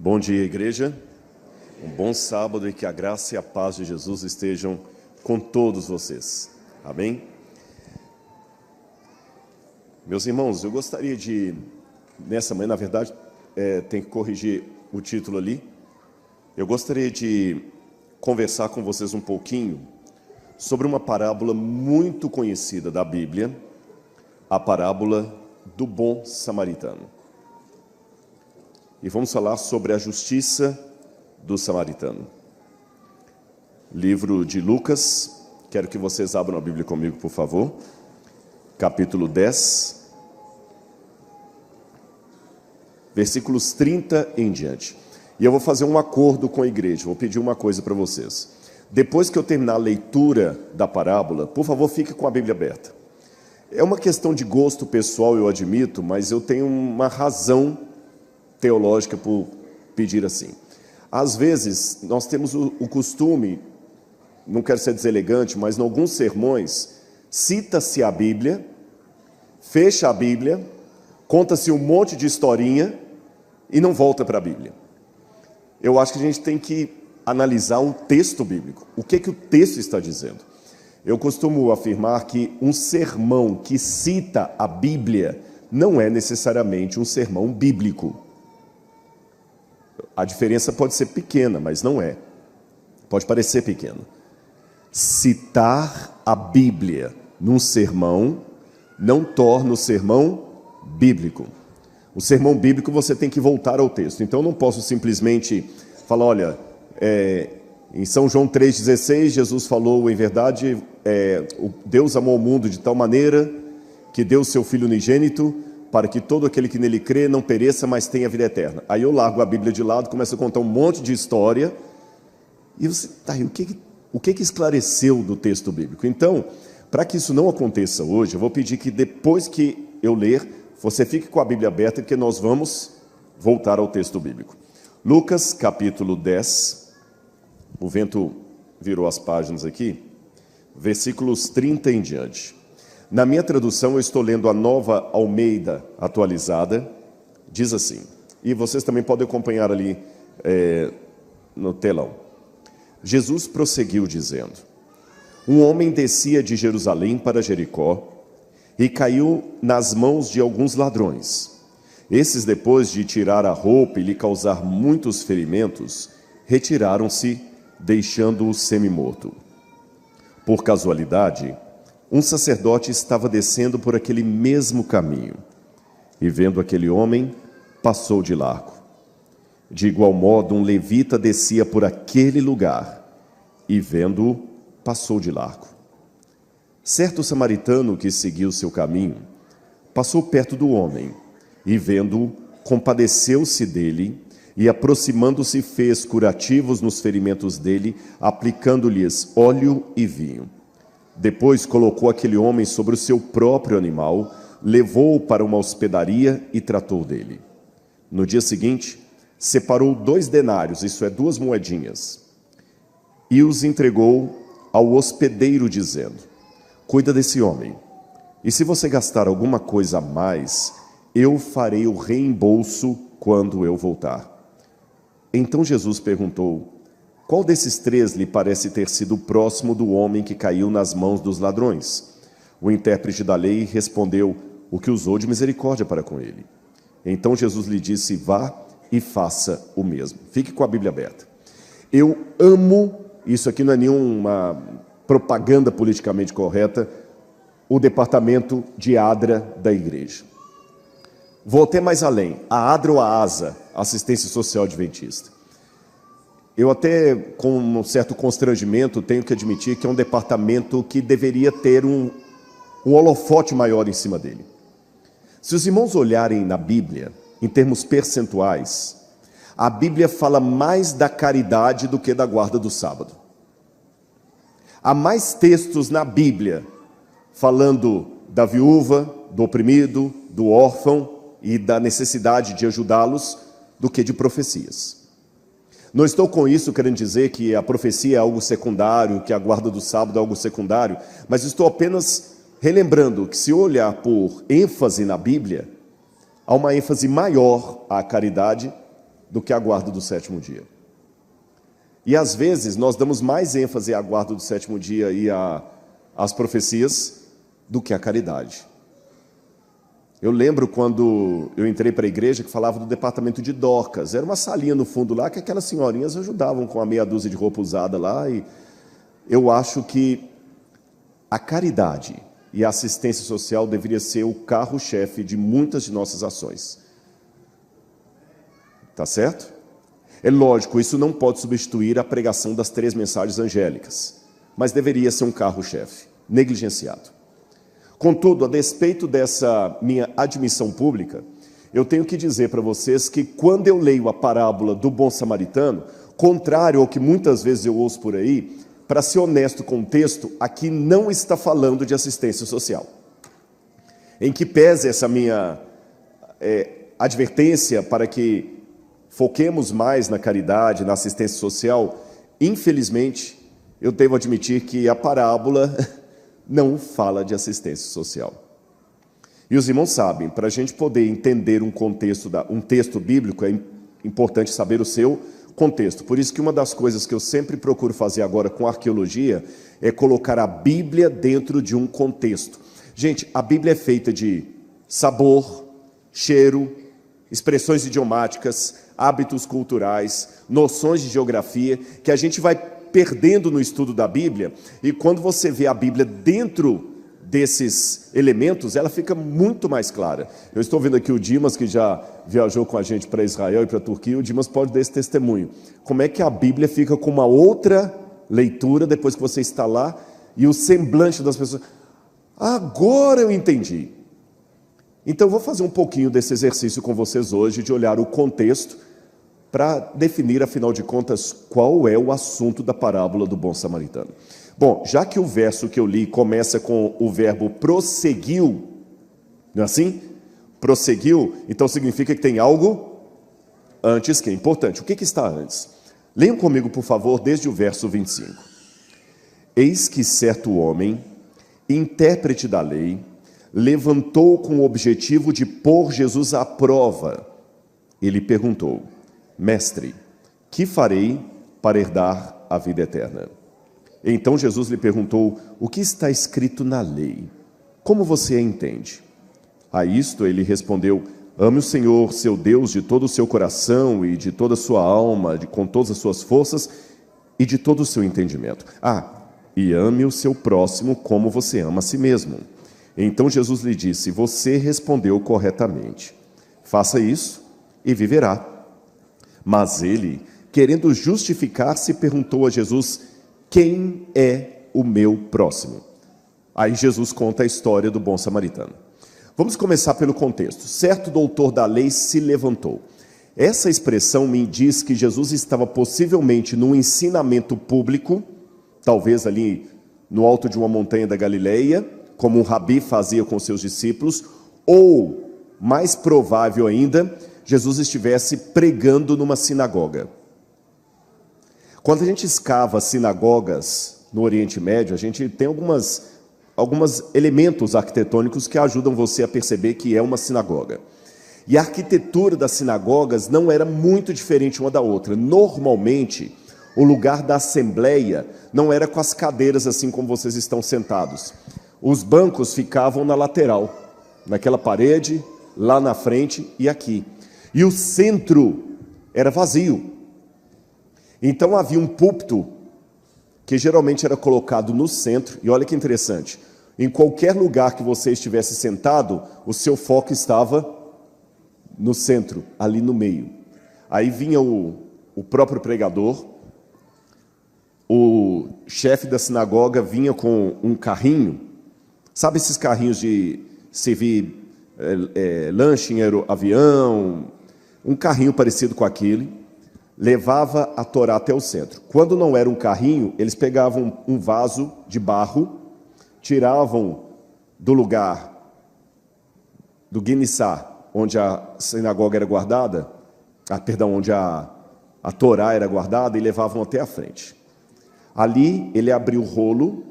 Bom dia, igreja. Um bom sábado e que a graça e a paz de Jesus estejam com todos vocês. Amém? Meus irmãos, eu gostaria de, nessa manhã, na verdade, tem que corrigir o título ali. Eu gostaria de conversar com vocês um pouquinho sobre uma parábola muito conhecida da Bíblia, a parábola do bom samaritano. E vamos falar sobre a justiça do samaritano. Livro de Lucas, quero que vocês abram a Bíblia comigo, por favor. Capítulo 10, versículos 30 em diante. E eu vou fazer um acordo com a igreja, vou pedir uma coisa para vocês. Depois que eu terminar a leitura da parábola, por favor, fique com a Bíblia aberta. É uma questão de gosto pessoal, eu admito, mas eu tenho uma razão teológica por pedir assim. Às vezes, nós temos o costume, não quero ser deselegante, mas em alguns sermões, cita-se a Bíblia, fecha a Bíblia, conta-se um monte de historinha e não volta para a Bíblia. Eu acho que a gente tem que analisar um texto bíblico. O que o texto está dizendo? Eu costumo afirmar que um sermão que cita a Bíblia não é necessariamente um sermão bíblico. A diferença pode ser pequena, mas não é. Pode parecer pequena. Citar a Bíblia num sermão não torna o sermão bíblico. O sermão bíblico você tem que voltar ao texto. Então eu não posso simplesmente falar, olha, em São João 3,16, Jesus falou, em verdade, Deus amou o mundo de tal maneira que deu o seu Filho unigênito para que todo aquele que nele crê não pereça, mas tenha vida eterna. Aí eu largo a Bíblia de lado, começo a contar um monte de história, e você, o que esclareceu do texto bíblico? Então, para que isso não aconteça hoje, eu vou pedir que depois que eu ler, você fique com a Bíblia aberta, porque nós vamos voltar ao texto bíblico. Lucas, capítulo 10, o vento virou as páginas aqui, versículos 30 em diante. Na minha tradução, eu estou lendo a Nova Almeida atualizada, diz assim, e vocês também podem acompanhar ali no telão. Jesus prosseguiu dizendo, um homem descia de Jerusalém para Jericó e caiu nas mãos de alguns ladrões. Esses, depois de tirar a roupa e lhe causar muitos ferimentos, retiraram-se, deixando-o semi-morto. Por casualidade, um sacerdote estava descendo por aquele mesmo caminho, e vendo aquele homem, passou de largo. De igual modo, um levita descia por aquele lugar, e vendo-o, passou de largo. Certo samaritano que seguiu seu caminho, passou perto do homem, e vendo-o, compadeceu-se dele, e aproximando-se fez curativos nos ferimentos dele, aplicando-lhes óleo e vinho. Depois colocou aquele homem sobre o seu próprio animal, levou-o para uma hospedaria e tratou dele. No dia seguinte, separou 2 denários, isso é 2 moedinhas, e os entregou ao hospedeiro, dizendo, cuida desse homem, e se você gastar alguma coisa a mais, eu farei o reembolso quando eu voltar. Então Jesus perguntou, qual desses 3 lhe parece ter sido próximo do homem que caiu nas mãos dos ladrões? O intérprete da lei respondeu, o que usou de misericórdia para com ele. Então Jesus lhe disse, vá e faça o mesmo. Fique com a Bíblia aberta. Eu amo, isso aqui não é nenhuma propaganda politicamente correta, o departamento de ADRA da igreja. Vou até mais além, a ADRA ou a ASA, Assistência Social Adventista. Eu até, com um certo constrangimento, tenho que admitir que é um departamento que deveria ter um holofote maior em cima dele. Se os irmãos olharem na Bíblia, em termos percentuais, a Bíblia fala mais da caridade do que da guarda do sábado. Há mais textos na Bíblia falando da viúva, do oprimido, do órfão e da necessidade de ajudá-los do que de profecias. Não estou com isso querendo dizer que a profecia é algo secundário, que a guarda do sábado é algo secundário, mas estou apenas relembrando que se olhar por ênfase na Bíblia, há uma ênfase maior à caridade do que a guarda do sétimo dia. E às vezes nós damos mais ênfase à guarda do sétimo dia e às profecias do que à caridade. Eu lembro quando eu entrei para a igreja que falava do departamento de Dorcas. Era uma salinha no fundo lá que aquelas senhorinhas ajudavam com a meia dúzia de roupa usada lá. E eu acho que a caridade e a assistência social deveria ser o carro-chefe de muitas de nossas ações. Tá certo? É lógico, isso não pode substituir a pregação das 3 mensagens angélicas, mas deveria ser um carro-chefe, negligenciado. Contudo, a despeito dessa minha admissão pública, eu tenho que dizer para vocês que quando eu leio a parábola do bom samaritano, contrário ao que muitas vezes eu ouço por aí, para ser honesto com o texto, aqui não está falando de assistência social. Em que pese essa minha advertência para que foquemos mais na caridade, na assistência social, infelizmente, eu devo admitir que a parábola não fala de assistência social. E os irmãos sabem, para a gente poder entender um texto bíblico, é importante saber o seu contexto. Por isso que uma das coisas que eu sempre procuro fazer agora com arqueologia é colocar a Bíblia dentro de um contexto. Gente, a Bíblia é feita de sabor, cheiro, expressões idiomáticas, hábitos culturais, noções de geografia, que a gente vai perdendo no estudo da Bíblia, e quando você vê a Bíblia dentro desses elementos, ela fica muito mais clara. Eu estou vendo aqui o Dimas, que já viajou com a gente para Israel e para a Turquia. O Dimas pode dar esse testemunho. Como é que a Bíblia fica com uma outra leitura depois que você está lá, e o semblante das pessoas. Agora eu entendi. Então eu vou fazer um pouquinho desse exercício com vocês hoje, de olhar o contexto, para definir, afinal de contas, qual é o assunto da parábola do bom samaritano. Bom, já que o verso que eu li começa com o verbo prosseguiu, não é assim? Prosseguiu, então significa que tem algo antes que é importante. O que está antes? Leiam comigo, por favor, desde o verso 25. Eis que certo homem, intérprete da lei, levantou com o objetivo de pôr Jesus à prova. Ele perguntou: Mestre, que farei para herdar a vida eterna? Então Jesus lhe perguntou: o que está escrito na lei? Como você a entende? A isto ele respondeu: ame o Senhor, seu Deus, de todo o seu coração e de toda a sua alma, com todas as suas forças e de todo o seu entendimento. E ame o seu próximo como você ama a si mesmo. Então Jesus lhe disse: você respondeu corretamente. Faça isso e viverá. Mas ele, querendo justificar-se, perguntou a Jesus: quem é o meu próximo? Aí Jesus conta a história do bom samaritano. Vamos começar pelo contexto. Certo doutor da lei se levantou. Essa expressão me diz que Jesus estava possivelmente num ensinamento público, talvez ali no alto de uma montanha da Galileia, como um rabi fazia com seus discípulos, ou, mais provável ainda, Jesus estivesse pregando numa sinagoga. Quando a gente escava sinagogas no Oriente Médio, a gente tem alguns elementos arquitetônicos que ajudam você a perceber que é uma sinagoga. E a arquitetura das sinagogas não era muito diferente uma da outra. Normalmente, o lugar da assembleia não era com as cadeiras assim como vocês estão sentados. Os bancos ficavam na lateral, naquela parede, lá na frente e aqui. E o centro era vazio. Então havia um púlpito que geralmente era colocado no centro. E olha que interessante, em qualquer lugar que você estivesse sentado, o seu foco estava no centro, ali no meio. Aí vinha o próprio pregador, o chefe da sinagoga vinha com um carrinho. Sabe esses carrinhos de servir lanche em avião? Um carrinho parecido com aquele, levava a Torá até o centro. Quando não era um carrinho, eles pegavam um vaso de barro, tiravam do lugar do guinissá, onde a sinagoga era guardada, onde a Torá era guardada, e levavam até a frente. Ali ele abria o rolo,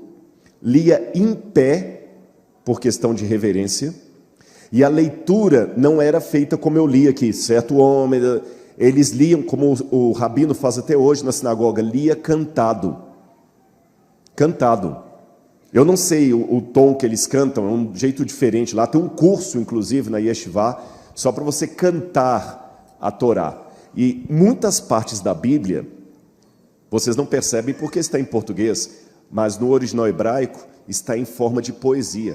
lia em pé, por questão de reverência, e a leitura não era feita como eu li aqui, certo homem, Eles liam, como o rabino faz até hoje na sinagoga, lia cantado. Cantado. Eu não sei o tom que eles cantam, é um jeito diferente lá. Tem um curso, inclusive, na Yeshivá, só para você cantar a Torá. E muitas partes da Bíblia, vocês não percebem porque está em português, mas no original hebraico está em forma de poesia.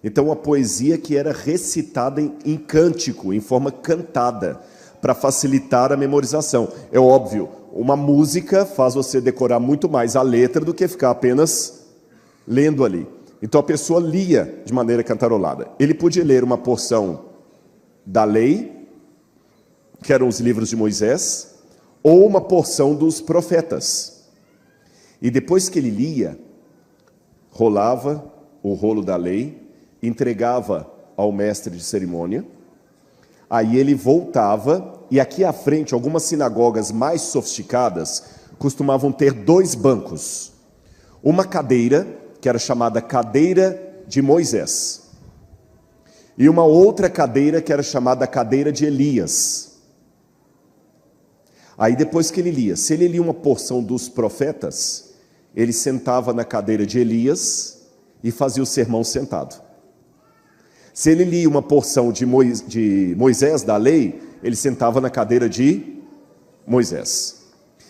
Então, a poesia que era recitada em cântico, em forma cantada, para facilitar a memorização. É óbvio, uma música faz você decorar muito mais a letra do que ficar apenas lendo ali. Então, a pessoa lia de maneira cantarolada. Ele podia ler uma porção da lei, que eram os livros de Moisés, ou uma porção dos profetas. E depois que ele lia, rolava o rolo da lei, entregava ao mestre de cerimônia, aí ele voltava, e aqui à frente, algumas sinagogas mais sofisticadas costumavam ter 2 bancos. Uma cadeira, que era chamada cadeira de Moisés, e uma outra cadeira que era chamada cadeira de Elias. Aí depois que ele lia, se ele lia uma porção dos profetas, ele sentava na cadeira de Elias e fazia o sermão sentado. Se ele lia uma porção de Moisés, da lei, ele sentava na cadeira de Moisés.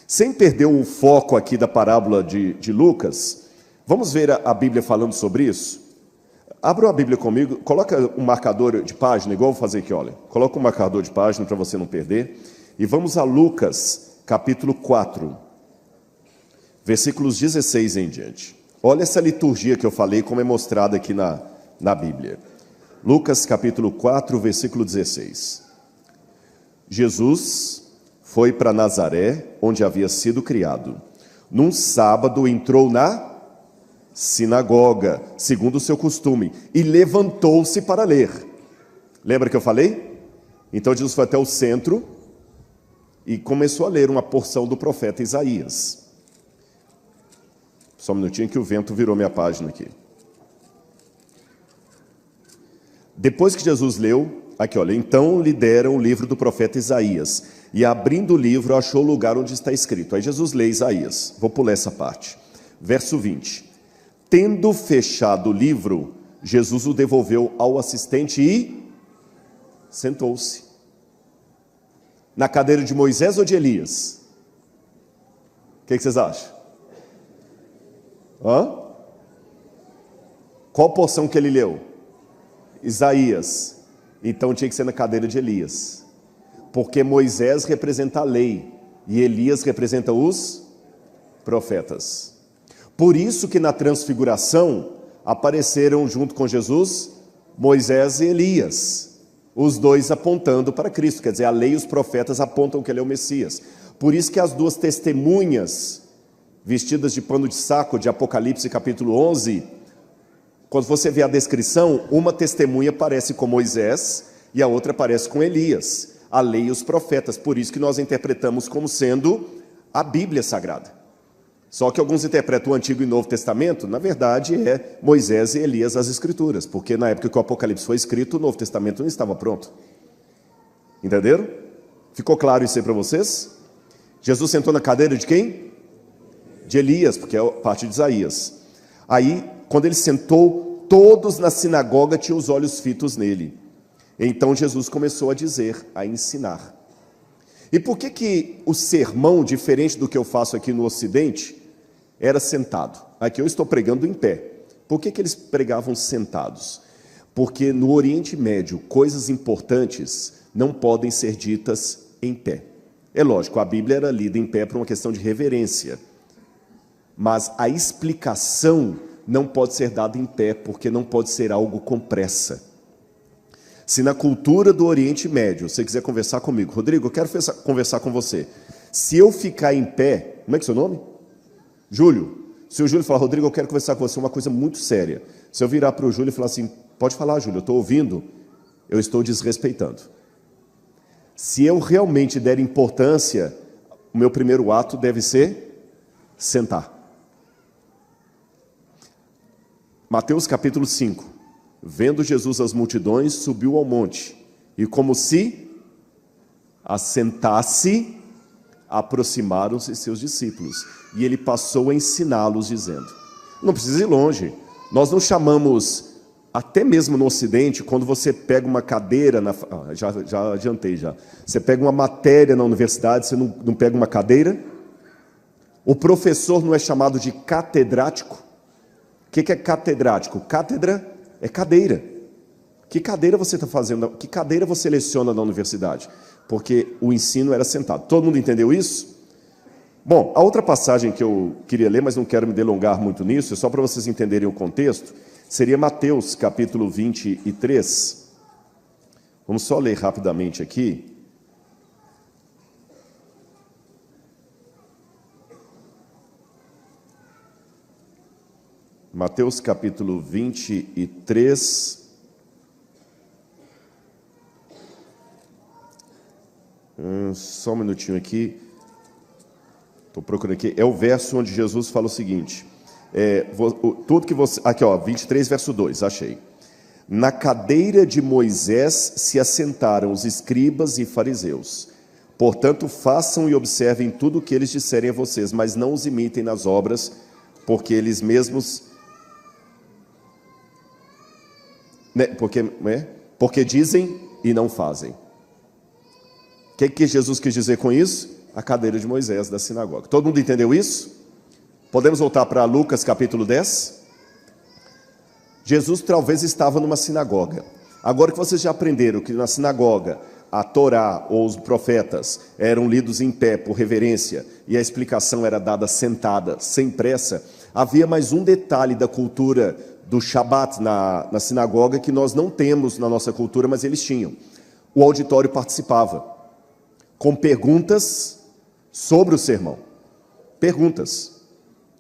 Sem perder o foco aqui da parábola de Lucas, vamos ver a Bíblia falando sobre isso? Abra a Bíblia comigo, coloca um marcador de página, igual eu vou fazer aqui, olha. Coloca um marcador de página para você não perder. E vamos a Lucas, capítulo 4, versículos 16 em diante. Olha essa liturgia que eu falei, como é mostrada aqui na Bíblia. Lucas, capítulo 4, versículo 16. Jesus foi para Nazaré, onde havia sido criado. Num sábado entrou na sinagoga, segundo o seu costume, e levantou-se para ler. Lembra que eu falei? Então Jesus foi até o centro e começou a ler uma porção do profeta Isaías. Só um minutinho que o vento virou minha página aqui. Depois que Jesus leu, aqui olha, então lhe deram o livro do profeta Isaías, e abrindo o livro achou o lugar onde está escrito. Aí Jesus lê Isaías, vou pular essa parte. Verso 20. Tendo fechado o livro, Jesus o devolveu ao assistente e sentou-se. Na cadeira de Moisés ou de Elias? O que vocês acham? Qual porção que ele leu? Isaías. Então tinha que ser na cadeira de Elias. Porque Moisés representa a lei e Elias representa os profetas. Por isso que na transfiguração apareceram junto com Jesus Moisés e Elias. Os dois apontando para Cristo, quer dizer, a lei e os profetas apontam que ele é o Messias. Por isso que as 2 testemunhas, vestidas de pano de saco, de Apocalipse capítulo 11, quando você vê a descrição, uma testemunha parece com Moisés e a outra parece com Elias, a lei e os profetas. Por isso que nós interpretamos como sendo a Bíblia Sagrada. Só que alguns interpretam o Antigo e Novo Testamento, na verdade é Moisés e Elias as Escrituras, porque na época que o Apocalipse foi escrito, o Novo Testamento não estava pronto. Entenderam? Ficou claro isso aí para vocês? Jesus sentou na cadeira de quem? De Elias, porque é parte de Isaías. Aí, quando ele sentou, todos na sinagoga tinham os olhos fitos nele. Então Jesus começou a dizer, a ensinar. E por que o sermão, diferente do que eu faço aqui no Ocidente, era sentado? Aqui eu estou pregando em pé. Por que eles pregavam sentados? Porque no Oriente Médio, coisas importantes não podem ser ditas em pé. É lógico, a Bíblia era lida em pé por uma questão de reverência. Mas a explicação não pode ser dada em pé, porque não pode ser algo com pressa. Se na cultura do Oriente Médio, você quiser conversar comigo, Rodrigo, eu quero conversar com você. Se eu ficar em pé, como é que é o seu nome? Júlio. Se o Júlio falar, Rodrigo, eu quero conversar com você uma coisa muito séria. Se eu virar para o Júlio e falar assim, pode falar, Júlio, eu estou ouvindo, eu estou desrespeitando. Se eu realmente der importância, o meu primeiro ato deve ser sentar. Mateus capítulo 5. Vendo Jesus as multidões, subiu ao monte, e como se assentasse, aproximaram-se seus discípulos. E ele passou a ensiná-los, dizendo... Não precisa ir longe. Nós não chamamos, até mesmo no Ocidente, quando você pega uma cadeira... já adiantei já. Você pega uma matéria na universidade, você não pega uma cadeira? O professor não é chamado de catedrático? O que é catedrático? Cátedra é cadeira. Que cadeira você está fazendo? Que cadeira você leciona na universidade? Porque o ensino era sentado. Todo mundo entendeu isso? Bom, a outra passagem que eu queria ler, mas não quero me delongar muito nisso, é só para vocês entenderem o contexto, seria Mateus, capítulo 23. Vamos só ler rapidamente aqui. Mateus, capítulo 23. Só um minutinho aqui. Estou procurando aqui. É o verso onde Jesus fala o seguinte. Tudo que você... Aqui, ó, 23, verso 2, achei. Na cadeira de Moisés se assentaram os escribas e fariseus. Portanto, façam e observem tudo o que eles disserem a vocês, mas não os imitem nas obras, porque eles mesmos... Porque dizem e não fazem. O que Jesus quis dizer com isso? A cadeira de Moisés da sinagoga. Todo mundo entendeu isso? Podemos voltar para Lucas capítulo 10? Jesus talvez estava numa sinagoga. Agora que vocês já aprenderam que na sinagoga a Torá ou os profetas eram lidos em pé por reverência e a explicação era dada sentada, sem pressa, havia mais um detalhe da cultura do Shabat na sinagoga que nós não temos na nossa cultura, mas eles tinham. O auditório participava com perguntas sobre o sermão. Perguntas.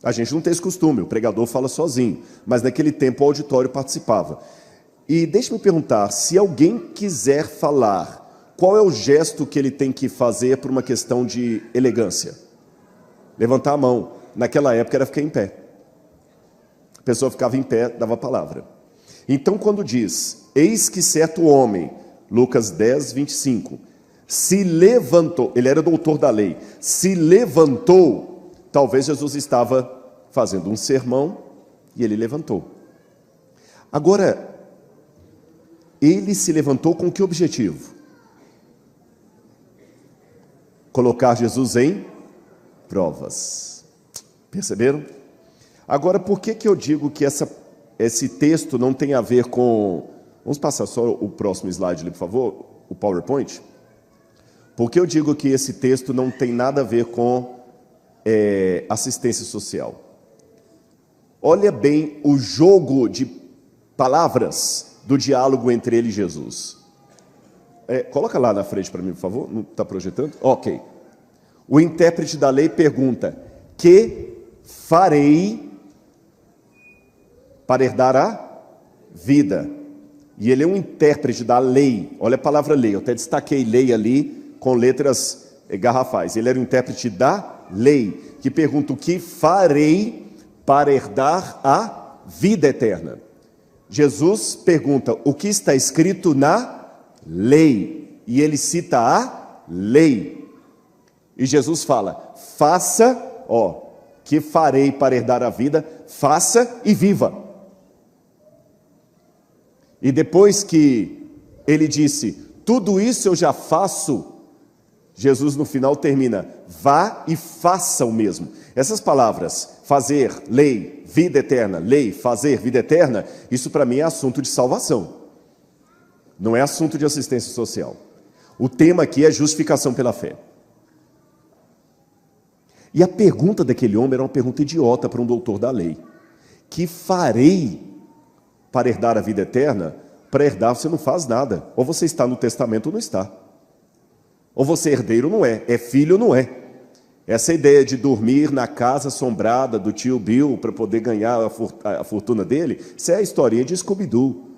A gente não tem esse costume, o pregador fala sozinho, mas naquele tempo o auditório participava. E deixe-me perguntar, se alguém quiser falar, qual é o gesto que ele tem que fazer por uma questão de elegância? Levantar a mão. Naquela época era ficar em pé. A pessoa ficava em pé, dava a palavra. Então quando diz, eis que certo homem, Lucas 10, 25, se levantou, ele era doutor da lei, se levantou, talvez Jesus estava fazendo um sermão e ele levantou. Agora, ele se levantou com que objetivo? Colocar Jesus em provas. Perceberam? Agora, por que eu digo que esse texto não tem a ver com... Vamos passar só o próximo slide ali, por favor, o PowerPoint. Por que eu digo que esse texto não tem nada a ver com assistência social? Olha bem o jogo de palavras do diálogo entre ele e Jesus. Coloca lá na frente para mim, por favor. Não está projetando? Ok. O intérprete da lei pergunta, que farei para herdar a vida? E ele é um intérprete da lei. Olha a palavra lei, eu até destaquei lei ali com letras garrafais. Ele era o intérprete da lei, que pergunta o que farei para herdar a vida eterna. Jesus pergunta o que está escrito na lei, e ele cita a lei. E Jesus fala, faça, que farei para herdar a vida, faça e viva. E depois que ele disse, tudo isso eu já faço, Jesus no final termina, vá e faça o mesmo. Essas palavras, fazer, lei, vida eterna, lei, fazer, vida eterna, isso para mim é assunto de salvação. Não é assunto de assistência social. O tema aqui é justificação pela fé. E a pergunta daquele homem era uma pergunta idiota para um doutor da lei. Que farei para herdar a vida eterna? Para herdar você não faz nada. Ou você está no testamento ou não está. Ou você é herdeiro ou não é. É filho ou não é. Essa ideia de dormir na casa assombrada do tio Bill para poder ganhar a fortuna dele, isso é a historinha de Scooby-Doo.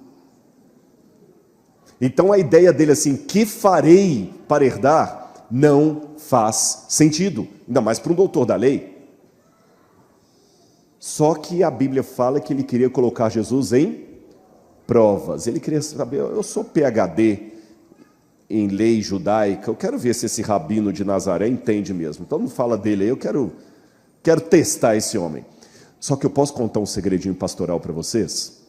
Então a ideia dele assim, que farei para herdar, não faz sentido. Ainda mais para um doutor da lei. Só que a Bíblia fala que ele queria colocar Jesus em provas. Ele queria saber, eu sou PhD, em lei judaica, eu quero ver se esse rabino de Nazaré entende mesmo. Então não fala dele aí, eu quero testar esse homem. Só que eu posso contar um segredinho pastoral para vocês?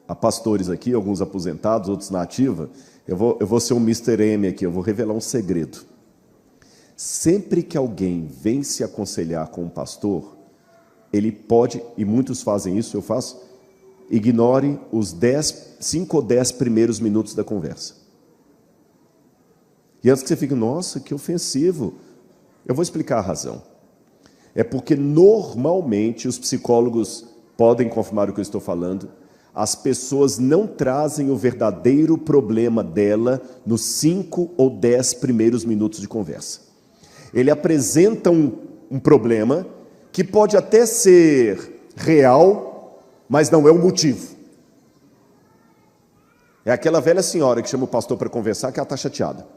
Há pastores aqui, alguns aposentados, outros na ativa. Eu vou ser um Mr. M aqui, eu vou revelar um segredo. Sempre que alguém vem se aconselhar com um pastor, ele pode, e muitos fazem isso, eu faço, ignore os 5 ou 10 primeiros minutos da conversa. E antes que você fique, nossa, que ofensivo, eu vou explicar a razão. É porque normalmente os psicólogos podem confirmar o que eu estou falando, as pessoas não trazem o verdadeiro problema dela nos 5 ou 10 primeiros minutos de conversa. Ele apresenta um problema que pode até ser real, mas não é o motivo. É aquela velha senhora que chama o pastor para conversar que ela está chateada.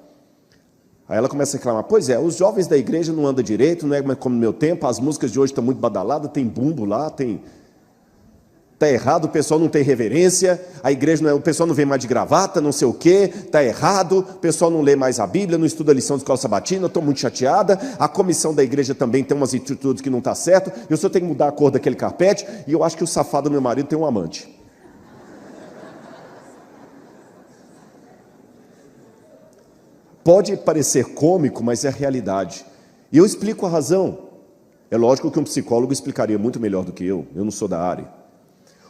Aí ela começa a reclamar, pois é, os jovens da igreja não andam direito, não é como no meu tempo, as músicas de hoje estão muito badaladas, tem bumbo lá, está errado, o pessoal não tem reverência, a igreja o pessoal não vem mais de gravata, não sei o quê, está errado, o pessoal não lê mais a Bíblia, não estuda a lição de escola sabatina, eu estou muito chateada, a comissão da igreja também tem umas atitudes que não está certo, eu só tenho que mudar a cor daquele carpete, e eu acho que o safado do meu marido tem um amante. Pode parecer cômico, mas é a realidade. E eu explico a razão. É lógico que um psicólogo explicaria muito melhor do que eu não sou da área.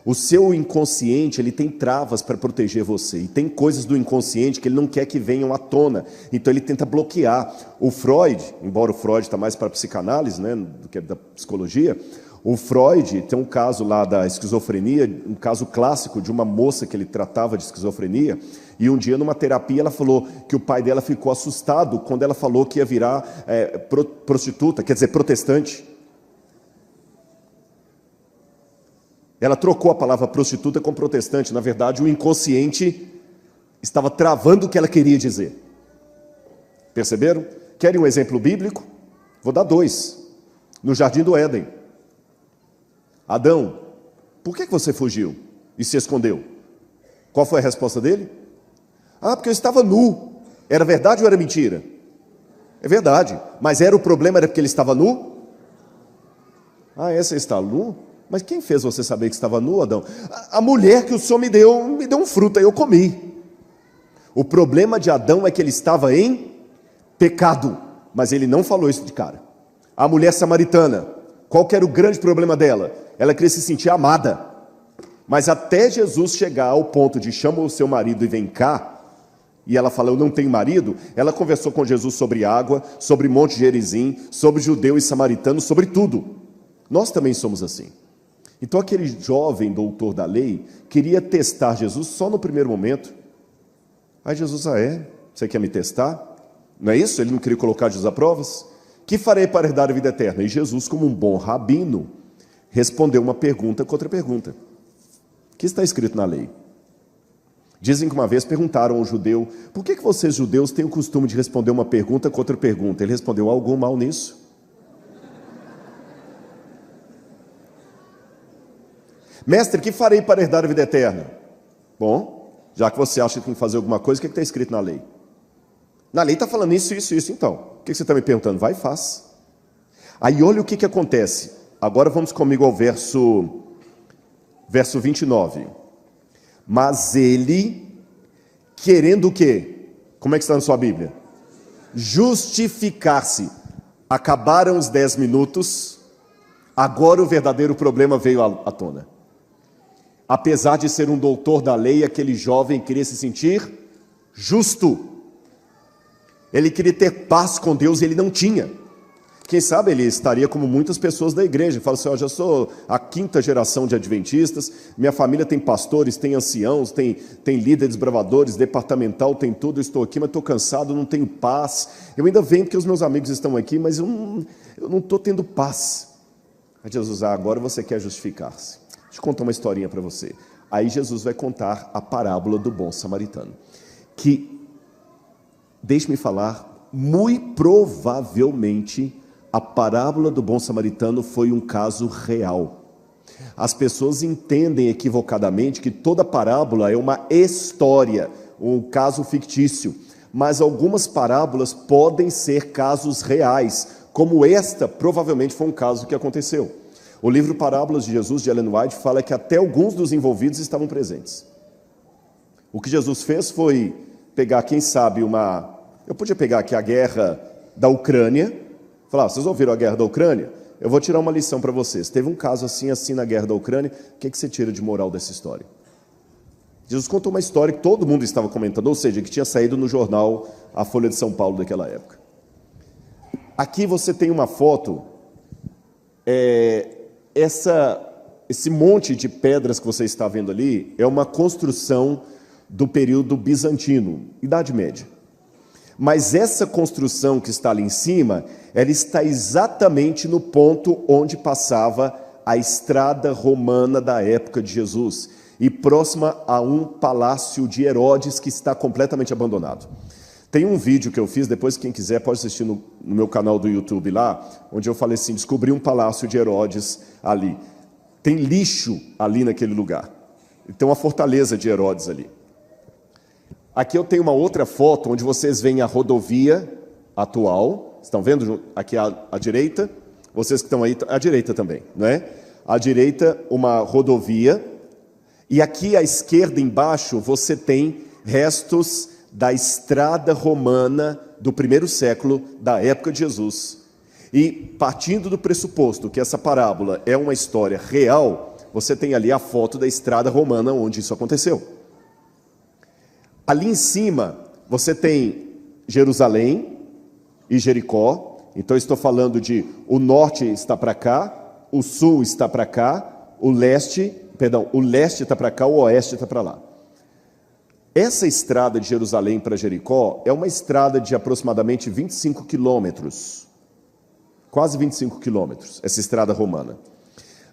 O seu inconsciente, ele tem travas para proteger você, e tem coisas do inconsciente que ele não quer que venham à tona, então ele tenta bloquear. O Freud, embora o Freud está mais para a psicanálise, né, do que da psicologia, o Freud tem um caso lá da esquizofrenia, um caso clássico de uma moça que ele tratava de esquizofrenia, e um dia numa terapia ela falou que o pai dela ficou assustado quando ela falou que ia virar prostituta, quer dizer, protestante. Ela trocou a palavra prostituta com protestante, na verdade o inconsciente estava travando o que ela queria dizer. Perceberam? Querem um exemplo bíblico? Vou dar 2. No Jardim do Éden. Adão, por que você fugiu e se escondeu? Qual foi a resposta dele? Porque eu estava nu. Era verdade ou era mentira? É verdade. Mas o problema era porque ele estava nu? Você está nu? Mas quem fez você saber que estava nu, Adão? A mulher que o Senhor me deu um fruto, aí eu comi. O problema de Adão é que ele estava em pecado, mas ele não falou isso de cara. A mulher samaritana, qual que era o grande problema dela? Ela queria se sentir amada, mas até Jesus chegar ao ponto de chama o seu marido e vem cá, e ela fala, eu não tenho marido, ela conversou com Jesus sobre água, sobre Monte Gerizim, sobre judeu e samaritano, sobre tudo. Nós também somos assim. Então aquele jovem doutor da lei queria testar Jesus só no primeiro momento. Aí Jesus, você quer me testar? Não é isso? Ele não queria colocar Jesus a provas? Que farei para herdar a vida eterna? E Jesus, como um bom rabino, respondeu uma pergunta com outra pergunta. O que está escrito na lei? Dizem que uma vez perguntaram ao judeu, por que vocês judeus têm o costume de responder uma pergunta com outra pergunta? Ele respondeu, há algum mal nisso? Mestre, que farei para herdar a vida eterna? Bom, já que você acha que tem que fazer alguma coisa, o que está escrito na lei? Na lei está falando isso, então. O que você está me perguntando? Vai e faz. Aí olha o que acontece. Agora vamos comigo ao verso 29. Mas ele, querendo o quê? Como é que está na sua Bíblia? Justificar-se. Acabaram os 10 minutos, agora o verdadeiro problema veio à tona. Apesar de ser um doutor da lei, aquele jovem queria se sentir justo. Ele queria ter paz com Deus e ele não tinha. Quem sabe ele estaria como muitas pessoas da igreja. Fala assim, eu já sou a 5ª geração de adventistas, minha família tem pastores, tem anciãos, tem líderes bravadores, departamental, tem tudo, eu estou aqui, mas estou cansado, não tenho paz. Eu ainda venho porque os meus amigos estão aqui, mas eu não estou tendo paz. Aí Jesus, agora você quer justificar-se. Deixa eu contar uma historinha para você. Aí Jesus vai contar a parábola do bom samaritano. Que, deixe-me falar, muito provavelmente a parábola do bom samaritano foi um caso real. As pessoas entendem equivocadamente que toda parábola é uma história, um caso fictício. mas algumas parábolas podem ser casos reais, como esta provavelmente foi um caso que aconteceu. O livro Parábolas de Jesus, de Ellen White, fala que até alguns dos envolvidos estavam presentes. O que Jesus fez foi pegar, quem sabe, eu podia pegar aqui a guerra da Ucrânia, falar, vocês ouviram a guerra da Ucrânia? Eu vou tirar uma lição para vocês. Teve um caso assim na guerra da Ucrânia, o que você tira de moral dessa história? Jesus contou uma história que todo mundo estava comentando, ou seja, que tinha saído no jornal A Folha de São Paulo daquela época. Aqui você tem uma foto, esse monte de pedras que você está vendo ali é uma construção do período bizantino, Idade Média. Mas essa construção que está ali em cima, ela está exatamente no ponto onde passava a estrada romana da época de Jesus, e próxima a um palácio de Herodes que está completamente abandonado. Tem um vídeo que eu fiz, depois quem quiser pode assistir no meu canal do YouTube lá, onde eu falei assim, descobri um palácio de Herodes ali. Tem lixo ali naquele lugar. Tem uma fortaleza de Herodes ali. Aqui eu tenho uma outra foto onde vocês veem a rodovia atual. Estão vendo aqui à direita? Vocês que estão aí, à direita também, não é? À direita, uma rodovia. E aqui à esquerda embaixo você tem restos da estrada romana do primeiro século, da época de Jesus. E partindo do pressuposto que essa parábola é uma história real, você tem ali a foto da estrada romana onde isso aconteceu. Ali em cima você tem Jerusalém e Jericó. Então estou falando de o norte está para cá, o sul está para cá, o leste está para cá, o oeste está para lá. Essa estrada de Jerusalém para Jericó é uma estrada de aproximadamente 25 quilômetros, quase 25 quilômetros, essa estrada romana.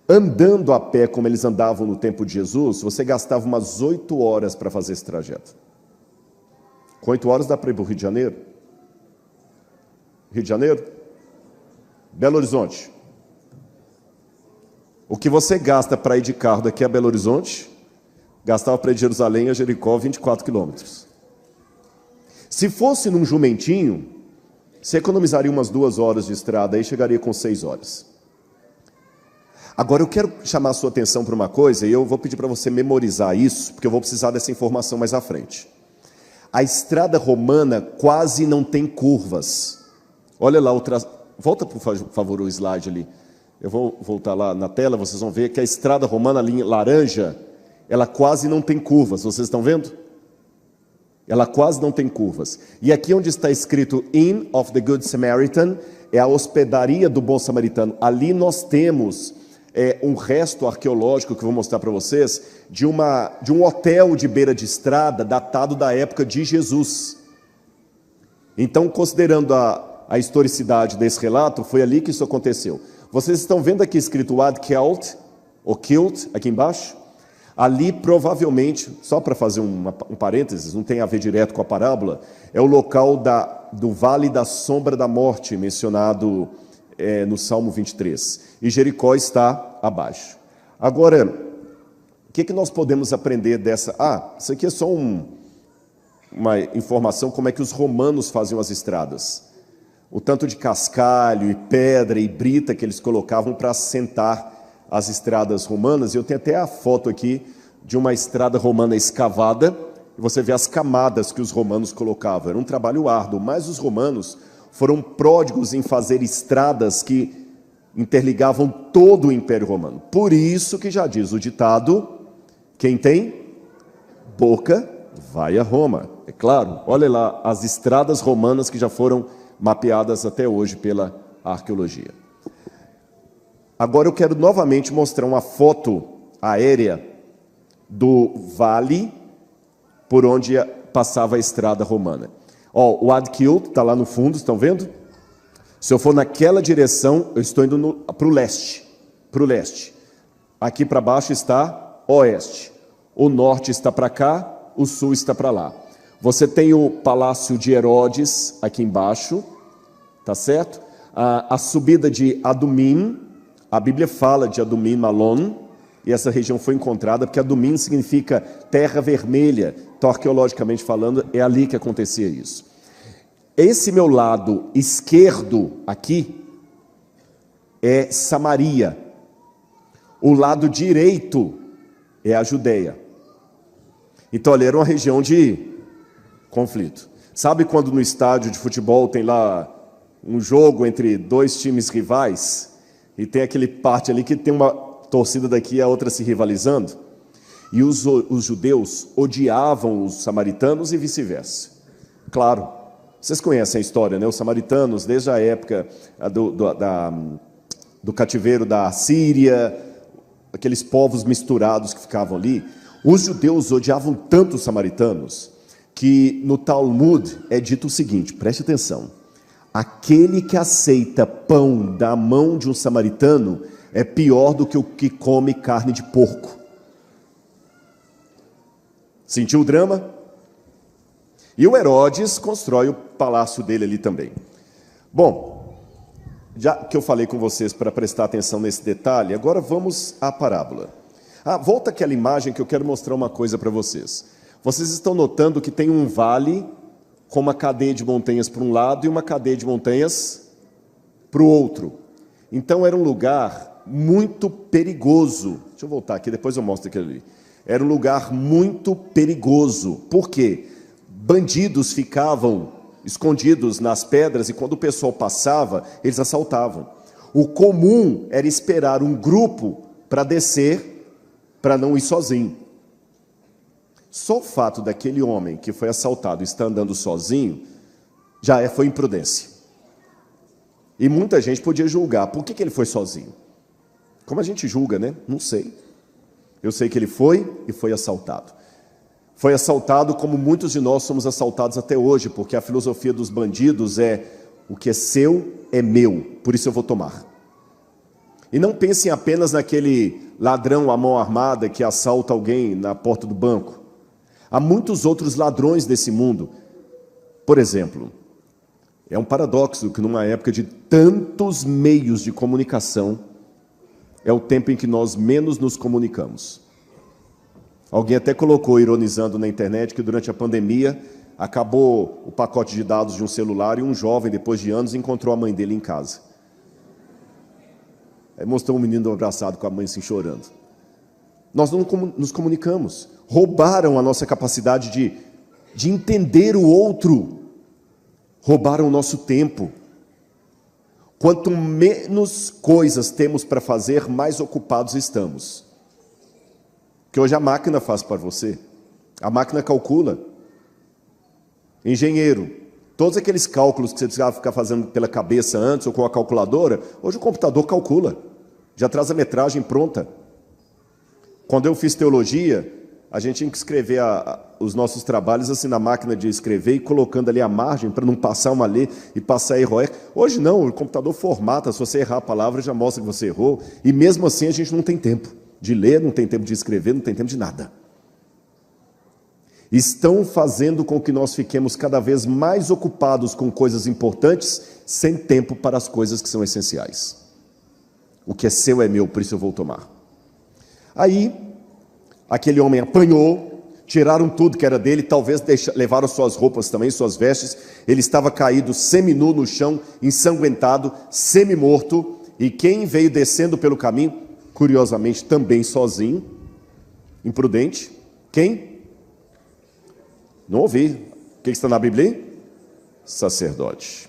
Andando a pé como eles andavam no tempo de Jesus, você gastava umas 8 horas para fazer esse trajeto. Com 8 horas dá para ir para o Rio de Janeiro? Rio de Janeiro? Belo Horizonte. O que você gasta para ir de carro daqui a Belo Horizonte, gastava para ir de Jerusalém a Jericó 24 quilômetros. Se fosse num jumentinho, você economizaria umas 2 horas de estrada e chegaria com 6 horas. Agora eu quero chamar a sua atenção para uma coisa, e eu vou pedir para você memorizar isso, porque eu vou precisar dessa informação mais à frente. A estrada romana quase não tem curvas. Olha lá, volta por favor o slide ali. Eu vou voltar lá na tela, vocês vão ver que a estrada romana, a linha laranja, ela quase não tem curvas. Vocês estão vendo? Ela quase não tem curvas. E aqui onde está escrito Inn of the Good Samaritan, é a hospedaria do bom samaritano. Ali nós temos um resto arqueológico que eu vou mostrar para vocês, de um hotel de beira de estrada datado da época de Jesus. Então, considerando a historicidade desse relato, foi ali que isso aconteceu. Vocês estão vendo aqui escrito Ad Kelt, ou Kilt, aqui embaixo? Ali provavelmente, só para fazer um parênteses, não tem a ver direto com a parábola, é o local do Vale da Sombra da Morte, mencionado no Salmo 23. E Jericó está abaixo. Agora, o que nós podemos aprender dessa? Isso aqui é só uma informação como é que os romanos faziam as estradas. O tanto de cascalho e pedra e brita que eles colocavam para assentar as estradas romanas. Eu tenho até a foto aqui de uma estrada romana escavada, e você vê as camadas que os romanos colocavam. Era um trabalho árduo, mas os romanos foram pródigos em fazer estradas que interligavam todo o Império Romano. Por isso que já diz o ditado, quem tem boca vai a Roma. É claro, olha lá as estradas romanas que já foram mapeadas até hoje pela arqueologia. Agora eu quero novamente mostrar uma foto aérea do vale por onde passava a estrada romana. O Ad Kilt está lá no fundo, estão vendo? Se eu for naquela direção, eu estou indo para o leste. Aqui para baixo está oeste. O norte está para cá, o sul está para lá. Você tem o Palácio de Herodes aqui embaixo, tá certo? A subida de Adumim, a Bíblia fala de Adumim Malon, e essa região foi encontrada porque Adumim significa terra vermelha. Então, arqueologicamente falando, é ali que acontecia isso. Esse meu lado esquerdo aqui é Samaria. O lado direito é a Judeia. Então, ali era uma região de conflito. Sabe quando no estádio de futebol tem lá um jogo entre dois times rivais e tem aquele parte ali que tem uma torcida daqui e a outra se rivalizando? E os judeus odiavam os samaritanos e vice-versa. Claro, vocês conhecem a história, né? Os samaritanos, desde a época do cativeiro da Síria, aqueles povos misturados que ficavam ali, os judeus odiavam tanto os samaritanos que no Talmud é dito o seguinte, preste atenção: aquele que aceita pão da mão de um samaritano é pior do que o que come carne de porco. Sentiu o drama? E o Herodes constrói o palácio dele ali também. Bom, já que eu falei com vocês para prestar atenção nesse detalhe, agora vamos à parábola. Volta aquela imagem que eu quero mostrar uma coisa para vocês. Vocês estão notando que tem um vale com uma cadeia de montanhas para um lado e uma cadeia de montanhas para o outro. Então era um lugar muito perigoso. Deixa eu voltar aqui, depois eu mostro aquilo ali. Era um lugar muito perigoso. Por quê? Bandidos ficavam escondidos nas pedras e quando o pessoal passava, eles assaltavam. O comum era esperar um grupo para descer, para não ir sozinho. Só o fato daquele homem que foi assaltado estar andando sozinho, foi imprudência. E muita gente podia julgar, por que ele foi sozinho? Como a gente julga, né? Não sei. Eu sei que ele foi e foi assaltado. Foi assaltado como muitos de nós somos assaltados até hoje, porque a filosofia dos bandidos é: o que é seu é meu, por isso eu vou tomar. E não pensem apenas naquele ladrão à mão armada que assalta alguém na porta do banco. Há muitos outros ladrões desse mundo. Por exemplo, é um paradoxo que numa época de tantos meios de comunicação, é o tempo em que nós menos nos comunicamos. Alguém até colocou, ironizando na internet, que durante a pandemia acabou o pacote de dados de um celular e um jovem, depois de anos, encontrou a mãe dele em casa. Aí mostrou um menino abraçado com a mãe assim chorando. Nós não nos comunicamos. Roubaram a nossa capacidade de entender o outro. Roubaram o nosso tempo. Quanto menos coisas temos para fazer, mais ocupados estamos. Que hoje a máquina faz para você. A máquina calcula. Engenheiro, todos aqueles cálculos que você precisava ficar fazendo pela cabeça antes ou com a calculadora, hoje o computador calcula. Já traz a metragem pronta. Quando eu fiz teologia, a gente tinha que escrever os nossos trabalhos assim na máquina de escrever e colocando ali a margem para não passar uma lei e passar erro. Hoje não, o computador formata, se você errar a palavra já mostra que você errou, e mesmo assim a gente não tem tempo de ler, não tem tempo de escrever, não tem tempo de nada. Estão fazendo com que nós fiquemos cada vez mais ocupados com coisas importantes, sem tempo para as coisas que são essenciais. O que é seu é meu, por isso eu vou tomar. Aí, aquele homem apanhou, tiraram tudo que era dele, talvez levaram suas roupas também, suas vestes. Ele estava caído, seminu no chão, ensanguentado, semi-morto. E quem veio descendo pelo caminho, curiosamente também sozinho, imprudente, quem? Não ouvi. O que está na Bíblia? Sacerdote.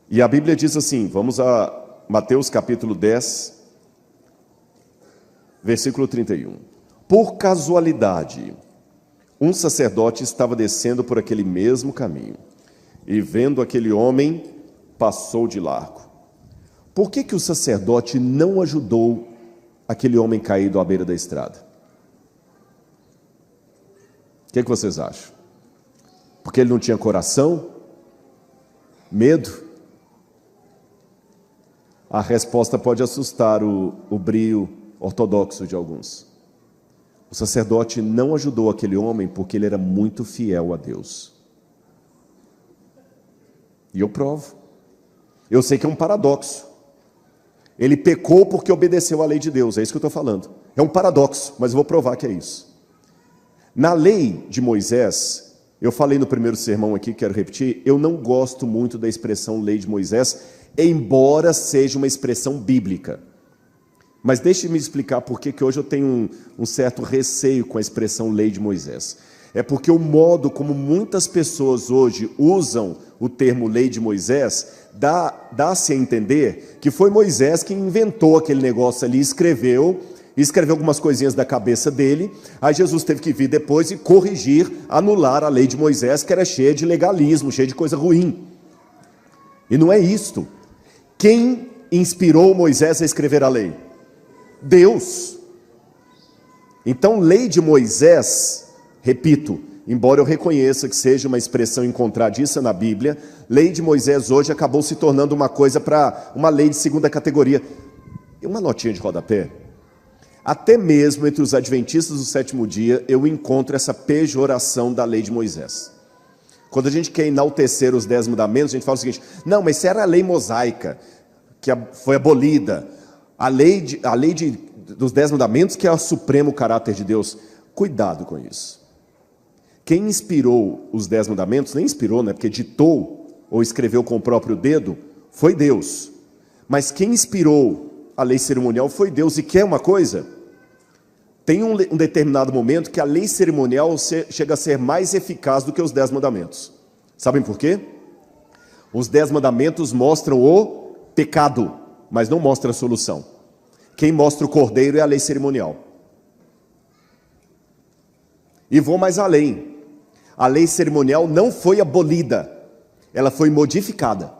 E a Bíblia diz assim, vamos a Mateus capítulo 10, versículo 31. Por casualidade, um sacerdote estava descendo por aquele mesmo caminho, e vendo aquele homem, passou de largo. Por que o sacerdote não ajudou aquele homem caído à beira da estrada? O que vocês acham? Porque ele não tinha coração? Medo? A resposta pode assustar o brio ortodoxo de alguns. O sacerdote não ajudou aquele homem porque ele era muito fiel a Deus. E eu provo. Eu sei que é um paradoxo. Ele pecou porque obedeceu à lei de Deus, é isso que eu estou falando. É um paradoxo, mas eu vou provar que é isso. Na lei de Moisés, Eu falei no primeiro sermão aqui, quero repetir, eu não gosto muito da expressão lei de Moisés, embora seja uma expressão bíblica. Mas deixe-me explicar por que hoje eu tenho um certo receio com a expressão lei de Moisés. É porque o modo como muitas pessoas hoje usam o termo lei de Moisés dá-se a entender que foi Moisés que inventou aquele negócio ali, escreveu algumas coisinhas da cabeça dele, aí Jesus teve que vir depois e corrigir, anular a lei de Moisés, que era cheia de legalismo, cheia de coisa ruim. E não é isto. Quem inspirou Moisés a escrever a lei? Deus. Então, lei de Moisés, repito, embora eu reconheça que seja uma expressão encontradiça na Bíblia, lei de Moisés hoje acabou se tornando uma coisa para uma lei de segunda categoria. E uma notinha de rodapé. Até mesmo entre os adventistas do sétimo dia, eu encontro essa pejoração da lei de Moisés. Quando a gente quer enaltecer os 10 mandamentos, a gente fala o seguinte: não, mas isso era a lei mosaica, que foi abolida. A lei dos 10 mandamentos, que é o supremo caráter de Deus. Cuidado com isso. Quem inspirou os 10 mandamentos, nem inspirou, né? Porque ditou ou escreveu com o próprio dedo, foi Deus. Mas quem inspirou a lei cerimonial foi Deus. E quer uma coisa? Tem um determinado momento que a lei cerimonial chega a ser mais eficaz do que os 10 mandamentos. Sabem por quê? Os 10 mandamentos mostram o pecado, mas não mostram a solução. Quem mostra o cordeiro é a lei cerimonial. E vou mais além. A lei cerimonial não foi abolida, ela foi modificada.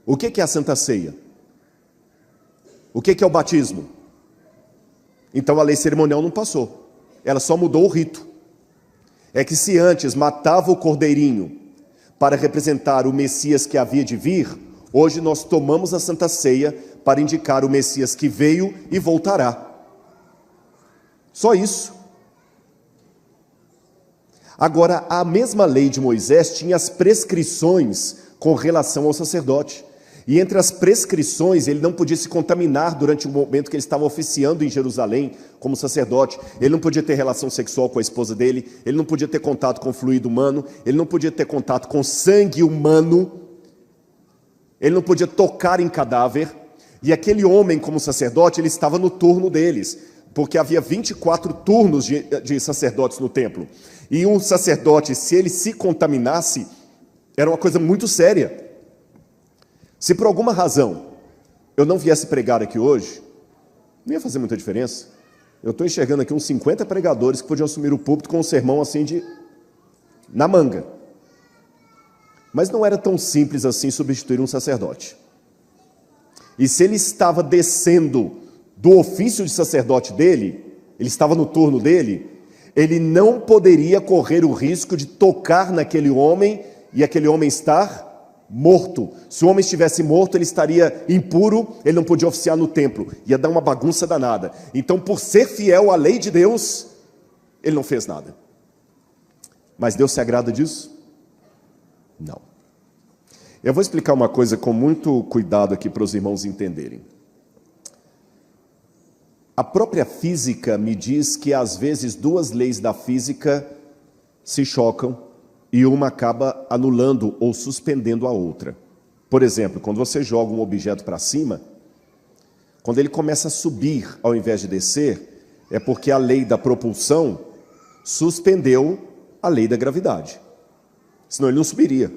O que é a Santa Ceia? O que é o batismo? Então a lei cerimonial não passou, ela só mudou o rito. É que se antes matava o cordeirinho para representar o Messias que havia de vir, hoje nós tomamos a Santa Ceia para indicar o Messias que veio e voltará. Só isso. Agora, a mesma lei de Moisés tinha as prescrições com relação ao sacerdote. E entre as prescrições, ele não podia se contaminar durante o momento que ele estava oficiando em Jerusalém como sacerdote. Ele não podia ter relação sexual com a esposa dele, ele não podia ter contato com fluido humano, ele não podia ter contato com sangue humano, ele não podia tocar em cadáver. E aquele homem, como sacerdote, ele estava no turno deles, porque havia 24 turnos de sacerdotes no templo. E um sacerdote, se ele se contaminasse, era uma coisa muito séria. Se por alguma razão eu não viesse pregar aqui hoje, não ia fazer muita diferença. Eu estou enxergando aqui uns 50 pregadores que podiam assumir o púlpito com um sermão assim na manga. Mas não era tão simples assim substituir um sacerdote. E se ele estava descendo do ofício de sacerdote dele, ele estava no turno dele, ele não poderia correr o risco de tocar naquele homem e aquele homem estar morto. Se o homem estivesse morto, ele estaria impuro, ele não podia oficiar no templo, ia dar uma bagunça danada. Então, por ser fiel à lei de Deus, ele não fez nada. Mas Deus se agrada disso? Não. Eu vou explicar uma coisa com muito cuidado aqui para os irmãos entenderem. A própria física me diz que às vezes duas leis da física se chocam e uma acaba anulando ou suspendendo a outra. Por exemplo, quando você joga um objeto para cima, quando ele começa a subir ao invés de descer, é porque a lei da propulsão suspendeu a lei da gravidade. Senão ele não subiria.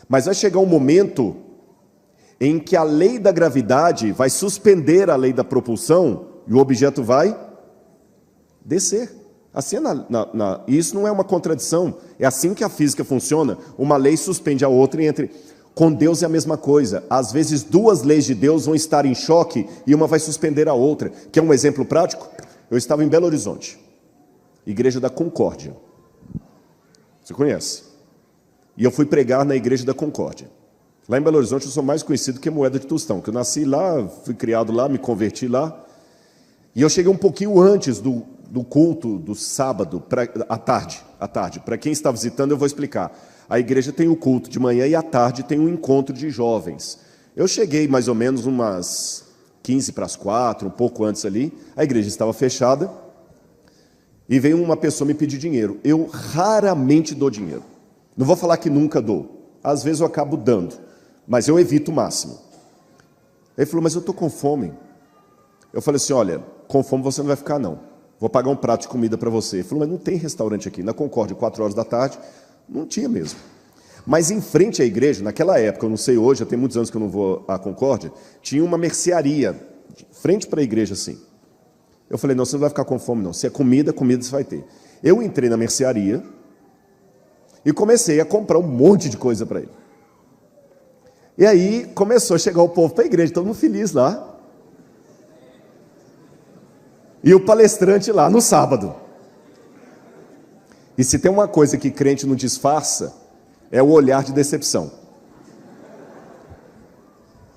Mas vai chegar um momento em que a lei da gravidade vai suspender a lei da propulsão e o objeto vai descer. Assim isso não é uma contradição, é assim que a física funciona. Uma lei suspende a outra e com Deus é a mesma coisa. Às vezes duas leis de Deus vão estar em choque e uma vai suspender a outra. Quer um exemplo prático? Eu estava em Belo Horizonte, Igreja da Concórdia. Você conhece? E eu fui pregar na Igreja da Concórdia. Lá em Belo Horizonte eu sou mais conhecido que Moeda de Tostão, que eu nasci lá, fui criado lá, me converti lá. E eu cheguei um pouquinho antes do culto do sábado, à tarde. Para quem está visitando, eu vou explicar. A igreja tem o culto de manhã e à tarde tem um encontro de jovens. Eu cheguei mais ou menos umas 15 para as 4, um pouco antes ali. A igreja estava fechada. e veio uma pessoa me pedir dinheiro. Eu raramente dou dinheiro. Não vou falar que nunca dou. Às vezes eu acabo dando, mas eu evito o máximo. Ele falou, mas eu estou com fome. Eu falei assim, olha, com fome você não vai ficar não. Vou pagar um prato de comida para você. Ele falou, mas não tem restaurante aqui. Na Concórdia, 4 horas da tarde, não tinha mesmo. Mas em frente à igreja, naquela época, eu não sei hoje, já tem muitos anos que eu não vou à Concórdia, tinha uma mercearia, frente para a igreja assim. Eu falei, não, você não vai ficar com fome não. Se é comida, comida você vai ter. Eu entrei na mercearia e comecei a comprar um monte de coisa para ele. E aí começou a chegar o povo para a igreja, todo mundo feliz lá. E o palestrante lá no sábado. E se tem uma coisa que crente não disfarça, é o olhar de decepção.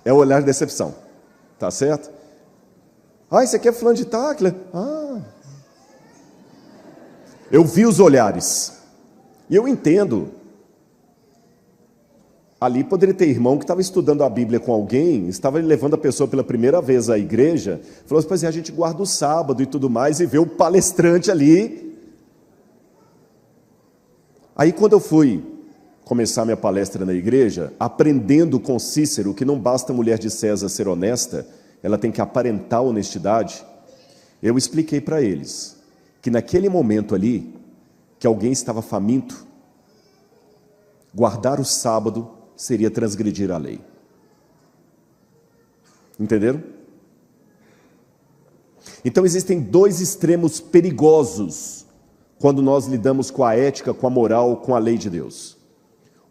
É o olhar de decepção. Tá certo? Ah, isso aqui é fulano de tal. Ah. Eu vi os olhares. E eu entendo. Ali poderia ter irmão que estava estudando a Bíblia com alguém, estava levando a pessoa pela primeira vez à igreja, falou assim, pois é, a gente guarda o sábado e tudo mais, e vê o palestrante ali. Aí quando eu fui começar minha palestra na igreja, aprendendo com Cícero que não basta a mulher de César ser honesta, ela tem que aparentar honestidade, eu expliquei para eles que naquele momento ali, que alguém estava faminto, guardar o sábado seria transgredir a lei. Entenderam? Então existem dois extremos perigosos quando nós lidamos com a ética, com a moral, com a lei de Deus.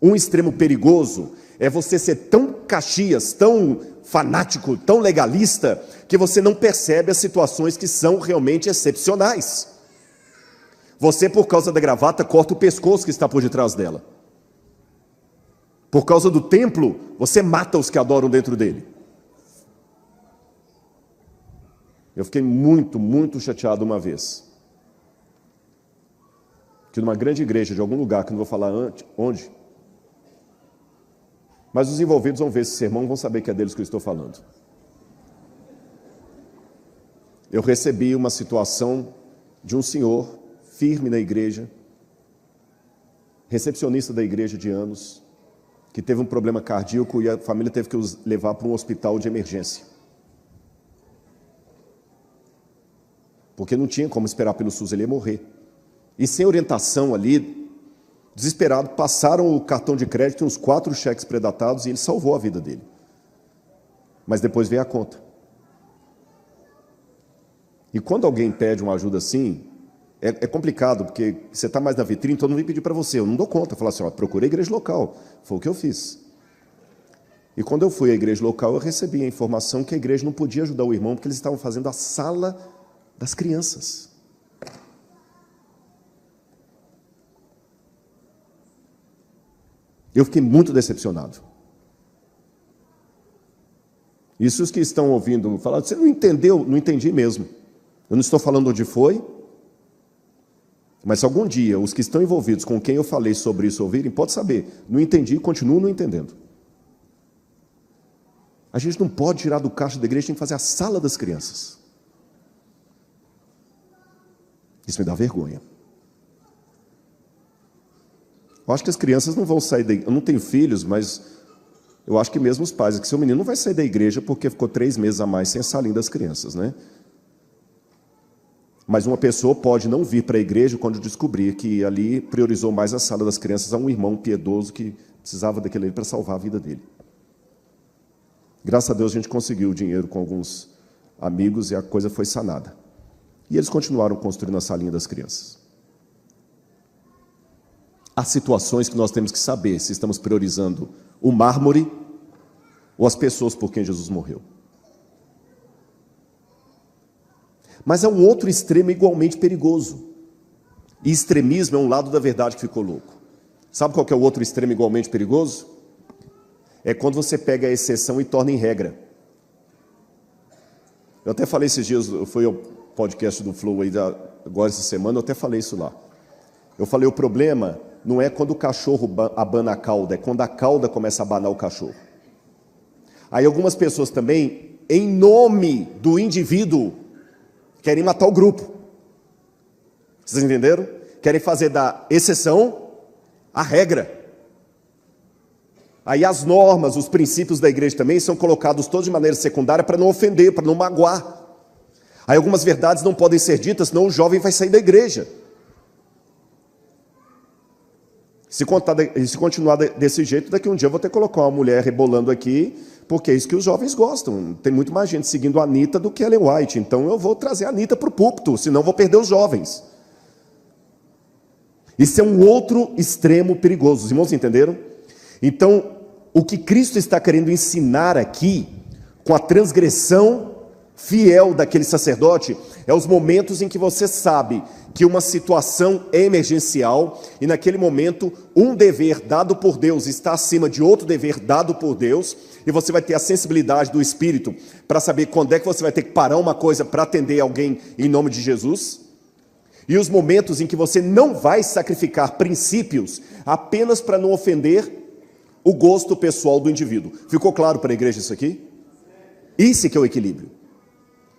Um extremo perigoso é você ser tão caxias, tão fanático, tão legalista, que você não percebe as situações que são realmente excepcionais. Você, por causa da gravata, corta o pescoço que está por detrás dela. Por causa do templo, você mata os que adoram dentro dele. Eu fiquei muito chateado uma vez. Que numa grande igreja de algum lugar, que não vou falar onde, mas os envolvidos vão ver esse sermão, vão saber que é deles que eu estou falando. Eu recebi uma situação de um senhor firme na igreja, recepcionista da igreja de anos, que teve um problema cardíaco e a família teve que os levar para um hospital de emergência. Porque não tinha como esperar pelo SUS, ele ia morrer. E sem orientação ali, desesperado, passaram o cartão de crédito, uns 4 cheques predatados, e ele salvou a vida dele. Mas depois veio a conta. E quando alguém pede uma ajuda assim, é complicado, porque você está mais na vitrine, todo mundo vem pedir para você. Eu não dou conta. Eu falo assim, ó, procurei a igreja local. Foi o que eu fiz. E quando eu fui à igreja local, eu recebi a informação que a igreja não podia ajudar o irmão, porque eles estavam fazendo a sala das crianças. Eu fiquei muito decepcionado. Isso os que estão ouvindo falar, você não entendeu? Não entendi mesmo. Eu não estou falando onde foi, mas se algum dia os que estão envolvidos com quem eu falei sobre isso ouvirem, pode saber, não entendi e continuo não entendendo. A gente não pode tirar do caixa da igreja, tem que fazer a sala das crianças. Isso me dá vergonha. Eu acho que as crianças não vão sair da igreja. Eu não tenho filhos, mas eu acho que mesmo os pais, que seu menino não vai sair da igreja porque ficou 3 meses a mais sem a salinha das crianças, né? Mas uma pessoa pode não vir para a igreja quando descobrir que ali priorizou mais a sala das crianças a um irmão piedoso que precisava daquele para salvar a vida dele. Graças a Deus a gente conseguiu o dinheiro com alguns amigos e a coisa foi sanada. E eles continuaram construindo a salinha das crianças. Há situações que nós temos que saber se estamos priorizando o mármore ou as pessoas por quem Jesus morreu. Mas há um outro extremo igualmente perigoso. E extremismo é um lado da verdade que ficou louco. Sabe qual que é o outro extremo igualmente perigoso? É quando você pega a exceção e torna em regra. Eu até falei esses dias, foi o podcast do Flow aí agora essa semana, eu até falei isso lá. Eu falei, o problema não é quando o cachorro abana a cauda, é quando a cauda começa a abanar o cachorro. Aí algumas pessoas também, em nome do indivíduo, querem matar o grupo. Vocês entenderam? Querem fazer da exceção a regra. Aí as normas, os princípios da igreja também são colocados todos de maneira secundária para não ofender, para não magoar. Aí algumas verdades não podem ser ditas, senão o jovem vai sair da igreja. Se continuar desse jeito, daqui um dia eu vou ter que colocar uma mulher rebolando aqui, porque é isso que os jovens gostam. Tem muito mais gente seguindo a Anitta do que a Ellen White. Então eu vou trazer a Anitta para o púlpito, senão eu vou perder os jovens. Isso é um outro extremo perigoso. Os irmãos entenderam? Então, o que Cristo está querendo ensinar aqui, com a transgressão fiel daquele sacerdote, é os momentos em que você sabe que uma situação é emergencial e naquele momento um dever dado por Deus está acima de outro dever dado por Deus, e você vai ter a sensibilidade do Espírito para saber quando é que você vai ter que parar uma coisa para atender alguém em nome de Jesus, e os momentos em que você não vai sacrificar princípios apenas para não ofender o gosto pessoal do indivíduo. Ficou claro para a igreja isso aqui? Isso que é o equilíbrio.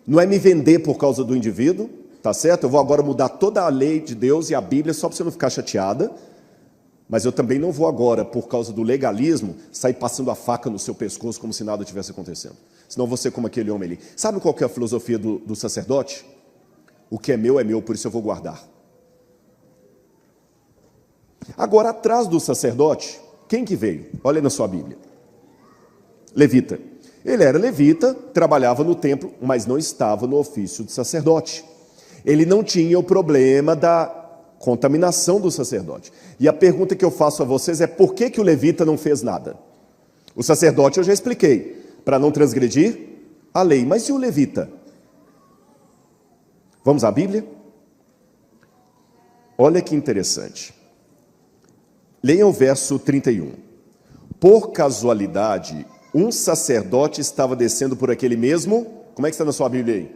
Não é me vender por causa do indivíduo, tá certo? Eu vou agora mudar toda a lei de Deus e a Bíblia só para você não ficar chateada, mas eu também não vou agora, por causa do legalismo, sair passando a faca no seu pescoço como se nada tivesse acontecendo. Senão você como aquele homem ali. Sabe qual que é a filosofia do sacerdote? O que é meu, por isso eu vou guardar. Agora, atrás do sacerdote, quem que veio? Olha na sua Bíblia. Levita. Ele era levita, trabalhava no templo, mas não estava no ofício de sacerdote. Ele não tinha o problema da contaminação do sacerdote. E a pergunta que eu faço a vocês é: por que o levita não fez nada? O sacerdote eu já expliquei, para não transgredir a lei. Mas e o levita? Vamos à Bíblia? Olha que interessante. Leiam o verso 31. Por casualidade, um sacerdote estava descendo por aquele mesmo... Como é que está na sua Bíblia aí?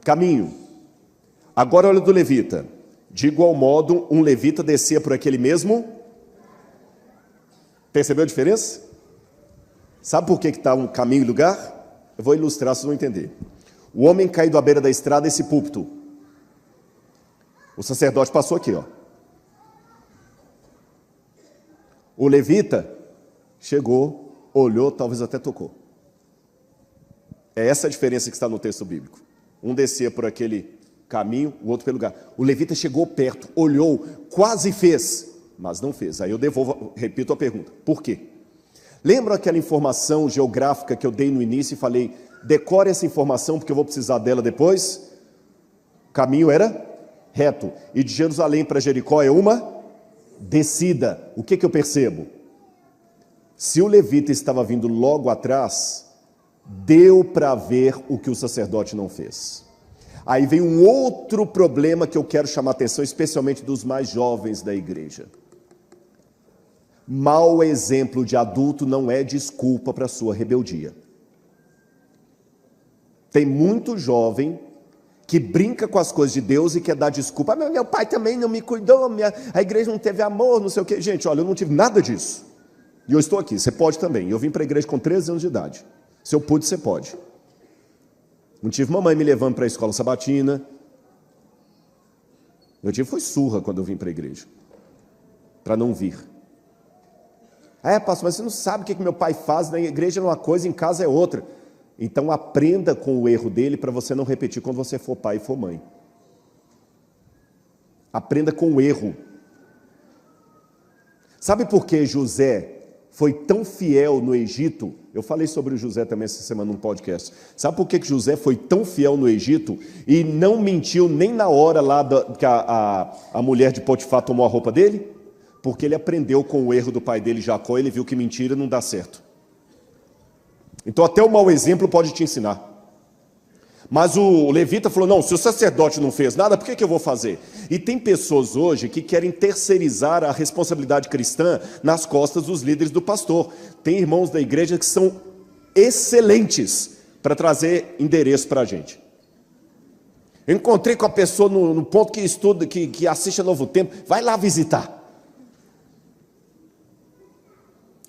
Caminho. Agora olha do levita. De igual modo, um levita descia por aquele mesmo... Percebeu a diferença? Sabe por que está um caminho e lugar? Eu vou ilustrar, vocês vão entender. O homem caído à beira da estrada, esse púlpito. O sacerdote passou aqui, ó. O levita chegou, olhou, talvez até tocou. É essa a diferença que está no texto bíblico. Um descia por aquele caminho, o outro pelo lugar. O levita chegou perto, olhou, quase fez, mas não fez. Aí eu repito a pergunta: por quê? Lembra aquela informação geográfica que eu dei no início e falei: decore essa informação porque eu vou precisar dela depois? O caminho era reto. E de Jerusalém para Jericó é uma descida. O que eu percebo? Se o levita estava vindo logo atrás, deu para ver o que o sacerdote não fez. Aí vem um outro problema que eu quero chamar a atenção, especialmente dos mais jovens da igreja. Mau exemplo de adulto não é desculpa para a sua rebeldia. Tem muito jovem que brinca com as coisas de Deus e quer dar desculpa. Meu pai também não me cuidou, a igreja não teve amor, não sei o quê. Gente, olha, eu não tive nada disso. E eu estou aqui, você pode também. Eu vim para a igreja com 13 anos de idade. Se eu pude, você pode. Não tive mamãe me levando para a escola sabatina. Eu tive foi surra quando eu vim para a igreja. Para não vir. Pastor, mas você não sabe o que meu pai faz, na igreja é uma coisa, em casa é outra. Então aprenda com o erro dele para você não repetir quando você for pai e for mãe. Aprenda com o erro. Sabe por que José foi tão fiel no Egito? Eu falei sobre o José também essa semana num podcast. Sabe por que José foi tão fiel no Egito e não mentiu nem na hora lá que a mulher de Potifar tomou a roupa dele? Porque ele aprendeu com o erro do pai dele, Jacó, ele viu que mentira não dá certo. Então até o mau exemplo pode te ensinar. Mas o levita falou: não, se o sacerdote não fez nada, por que eu vou fazer? E tem pessoas hoje que querem terceirizar a responsabilidade cristã nas costas dos líderes do pastor. Tem irmãos da igreja que são excelentes para trazer endereço para a gente. Eu encontrei com a pessoa no ponto que estuda, que assiste a Novo Tempo, vai lá visitar.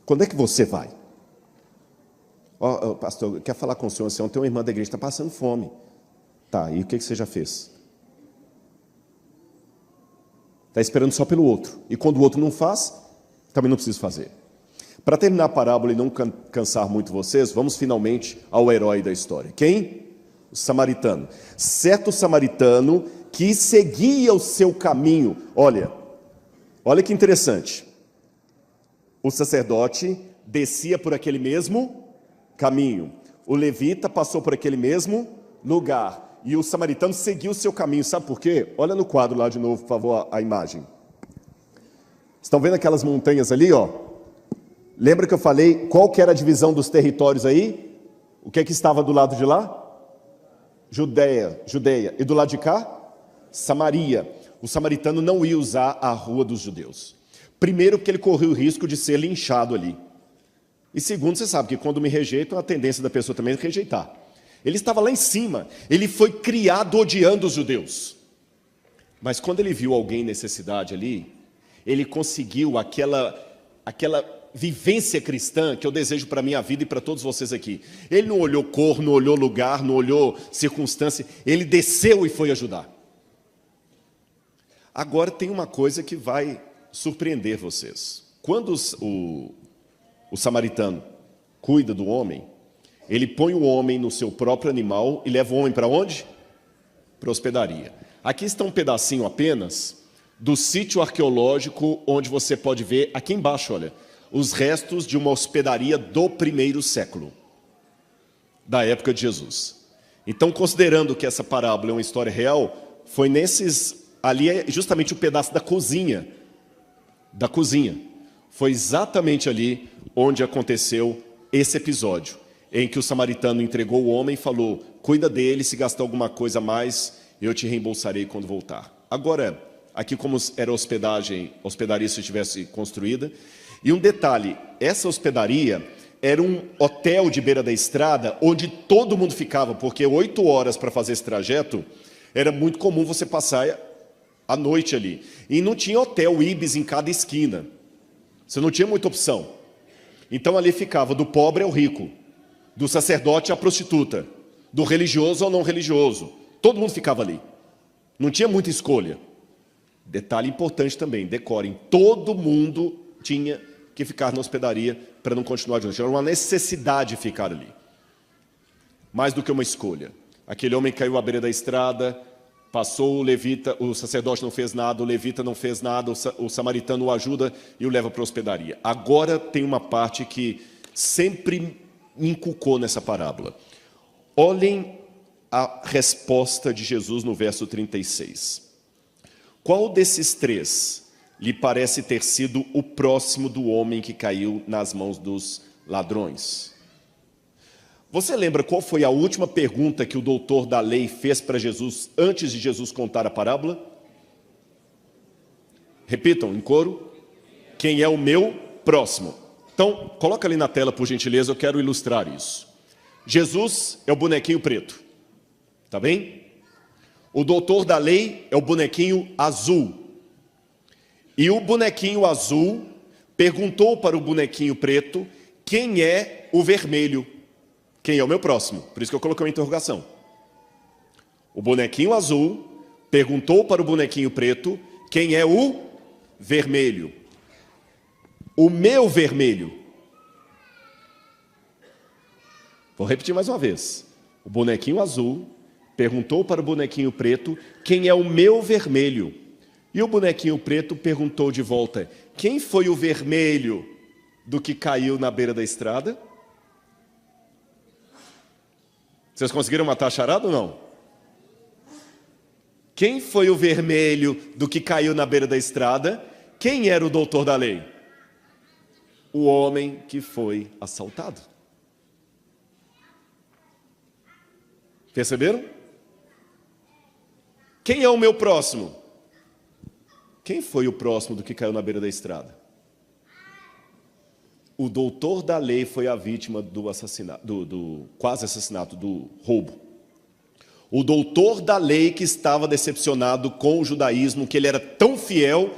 Quando é que você vai? Pastor, quer falar com o senhor? Ontem uma irmã da igreja está passando fome. Tá, e o que você já fez? Está esperando só pelo outro. E quando o outro não faz, também não precisa fazer. Para terminar a parábola e não cansar muito vocês, vamos finalmente ao herói da história. Quem? O samaritano. Certo samaritano que seguia o seu caminho. Olha que interessante. O sacerdote descia por aquele mesmo caminho. O levita passou por aquele mesmo lugar. E o samaritano seguiu o seu caminho. Sabe por quê? Olha no quadro lá de novo, por favor, a imagem. Estão vendo aquelas montanhas ali, ó? Lembra que eu falei qual que era a divisão dos territórios aí? O que estava do lado de lá? Judeia. E do lado de cá? Samaria. O samaritano não ia usar a rua dos judeus. Primeiro, porque ele correu o risco de ser linchado ali. E segundo, você sabe que quando me rejeitam, a tendência da pessoa também é rejeitar. Ele estava lá em cima. Ele foi criado odiando os judeus. Mas quando ele viu alguém em necessidade ali, ele conseguiu aquela vivência cristã que eu desejo para a minha vida e para todos vocês aqui. Ele não olhou cor, não olhou lugar, não olhou circunstância. Ele desceu e foi ajudar. Agora tem uma coisa que vai surpreender vocês. Quando o samaritano cuida do homem, ele põe o homem no seu próprio animal e leva o homem para onde? Para a hospedaria. Aqui está um pedacinho apenas do sítio arqueológico onde você pode ver, aqui embaixo, olha, os restos de uma hospedaria do primeiro século, da época de Jesus. Então, considerando que essa parábola é uma história real, foi ali é justamente o pedaço da cozinha. Foi exatamente ali onde aconteceu esse episódio, em que o samaritano entregou o homem e falou, cuida dele, se gastar alguma coisa a mais, eu te reembolsarei quando voltar. Agora, aqui como era hospedaria se tivesse construída, e um detalhe, essa hospedaria era um hotel de beira da estrada, onde todo mundo ficava, porque 8 horas para fazer esse trajeto, era muito comum você passar a noite ali. E não tinha hotel Ibis em cada esquina. Você não tinha muita opção. Então ali ficava do pobre ao rico, do sacerdote à prostituta, do religioso ao não religioso. Todo mundo ficava ali. Não tinha muita escolha. Detalhe importante também, decorem, todo mundo tinha que ficar na hospedaria para não continuar de noite. Era uma necessidade de ficar ali. Mais do que uma escolha. Aquele homem caiu à beira da estrada, passou o levita, o sacerdote não fez nada, o levita não fez nada, o samaritano o ajuda e o leva para a hospedaria. Agora tem uma parte que sempre me inculcou nessa parábola. Olhem a resposta de Jesus no verso 36. Qual desses três lhe parece ter sido o próximo do homem que caiu nas mãos dos ladrões? Você lembra qual foi a última pergunta que o doutor da lei fez para Jesus antes de Jesus contar a parábola? Repitam em coro. Quem é o meu próximo? Então, coloca ali na tela, por gentileza, eu quero ilustrar isso. Jesus é o bonequinho preto. Tá bem? O doutor da lei é o bonequinho azul. E o bonequinho azul perguntou para o bonequinho preto quem é o vermelho. Quem é o meu próximo? Por isso que eu coloquei uma interrogação. O bonequinho azul perguntou para o bonequinho preto quem é o vermelho. O meu vermelho. Vou repetir mais uma vez. O bonequinho azul perguntou para o bonequinho preto quem é o meu vermelho. E o bonequinho preto perguntou de volta, quem foi o vermelho do que caiu na beira da estrada? Vocês conseguiram matar a charada ou não? Quem foi o vermelho do que caiu na beira da estrada? Quem era o doutor da lei? O homem que foi assaltado. Perceberam? Quem é o meu próximo? Quem foi o próximo do que caiu na beira da estrada? O doutor da lei foi a vítima do assassinato, do quase assassinato, do roubo. O doutor da lei que estava decepcionado com o judaísmo, que ele era tão fiel,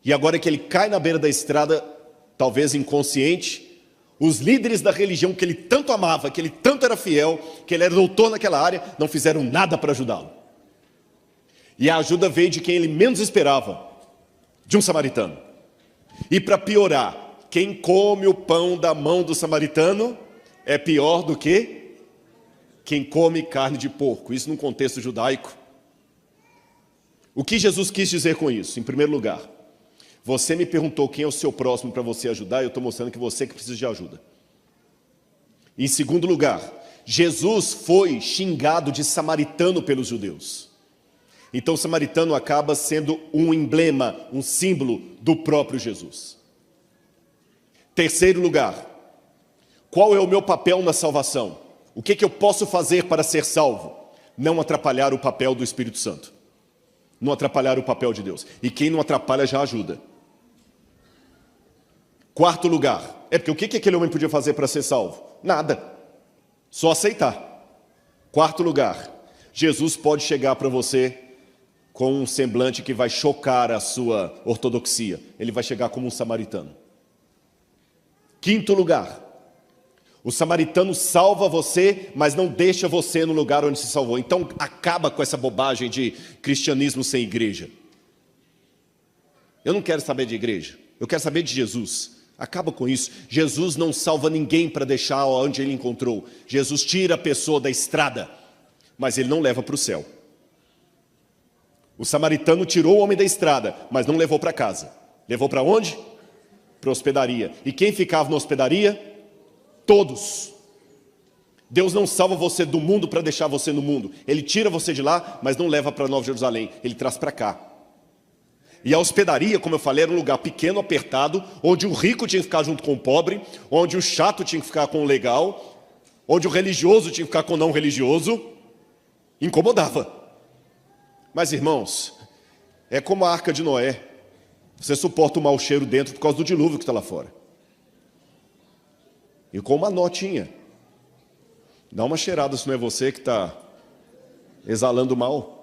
e agora que ele cai na beira da estrada, talvez inconsciente, os líderes da religião que ele tanto amava, que ele tanto era fiel, que ele era doutor naquela área, não fizeram nada para ajudá-lo. E a ajuda veio de quem ele menos esperava, de um samaritano. E para piorar, quem come o pão da mão do samaritano é pior do que quem come carne de porco. Isso num contexto judaico. O que Jesus quis dizer com isso? Em primeiro lugar, você me perguntou quem é o seu próximo para você ajudar, e eu estou mostrando que você que precisa de ajuda. Em segundo lugar, Jesus foi xingado de samaritano pelos judeus. Então o samaritano acaba sendo um emblema, um símbolo do próprio Jesus. Terceiro lugar, qual é o meu papel na salvação? O que eu posso fazer para ser salvo? Não atrapalhar o papel do Espírito Santo. Não atrapalhar o papel de Deus. E quem não atrapalha já ajuda. Quarto lugar, porque o que aquele homem podia fazer para ser salvo? Nada, só aceitar. Quarto lugar, Jesus pode chegar para você com um semblante que vai chocar a sua ortodoxia. Ele vai chegar como um samaritano. Quinto lugar, o samaritano salva você, mas não deixa você no lugar onde se salvou. Então acaba com essa bobagem de cristianismo sem igreja. Eu não quero saber de igreja, eu quero saber de Jesus. Acaba com isso. Jesus não salva ninguém para deixar onde ele encontrou. Jesus tira a pessoa da estrada, mas ele não leva para o céu. O samaritano tirou o homem da estrada, mas não levou para casa. Levou para onde? Para a hospedaria. E quem ficava na hospedaria? Todos. Deus não salva você do mundo para deixar você no mundo. Ele tira você de lá, mas não leva para Nova Jerusalém. Ele traz para cá. E a hospedaria, como eu falei, era um lugar pequeno, apertado, onde o rico tinha que ficar junto com o pobre, onde o chato tinha que ficar com o legal, onde o religioso tinha que ficar com o não religioso. Incomodava. Mas, irmãos, é como a arca de Noé. Você suporta o mau cheiro dentro por causa do dilúvio que está lá fora. E com uma notinha. Dá uma cheirada se não é você que está exalando mal.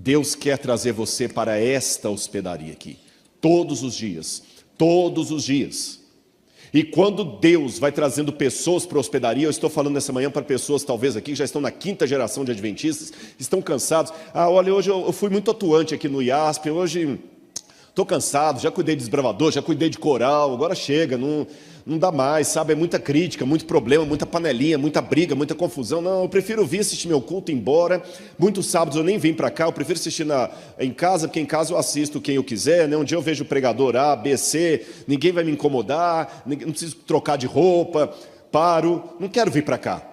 Deus quer trazer você para esta hospedaria aqui. Todos os dias. Todos os dias. E quando Deus vai trazendo pessoas para a hospedaria, eu estou falando nessa manhã para pessoas talvez aqui que já estão na 5ª geração de adventistas, estão cansados. Olha, hoje eu fui muito atuante aqui no IASP, hoje estou cansado, já cuidei de desbravador, já cuidei de coral, agora chega, não dá mais, sabe? É muita crítica, muito problema, muita panelinha, muita briga, muita confusão. Não, eu prefiro vir assistir meu culto e ir embora. Muitos sábados eu nem vim para cá, eu prefiro assistir em casa, porque em casa eu assisto quem eu quiser, né? Um dia eu vejo o pregador A, B, C, ninguém vai me incomodar, não preciso trocar de roupa, paro, não quero vir para cá.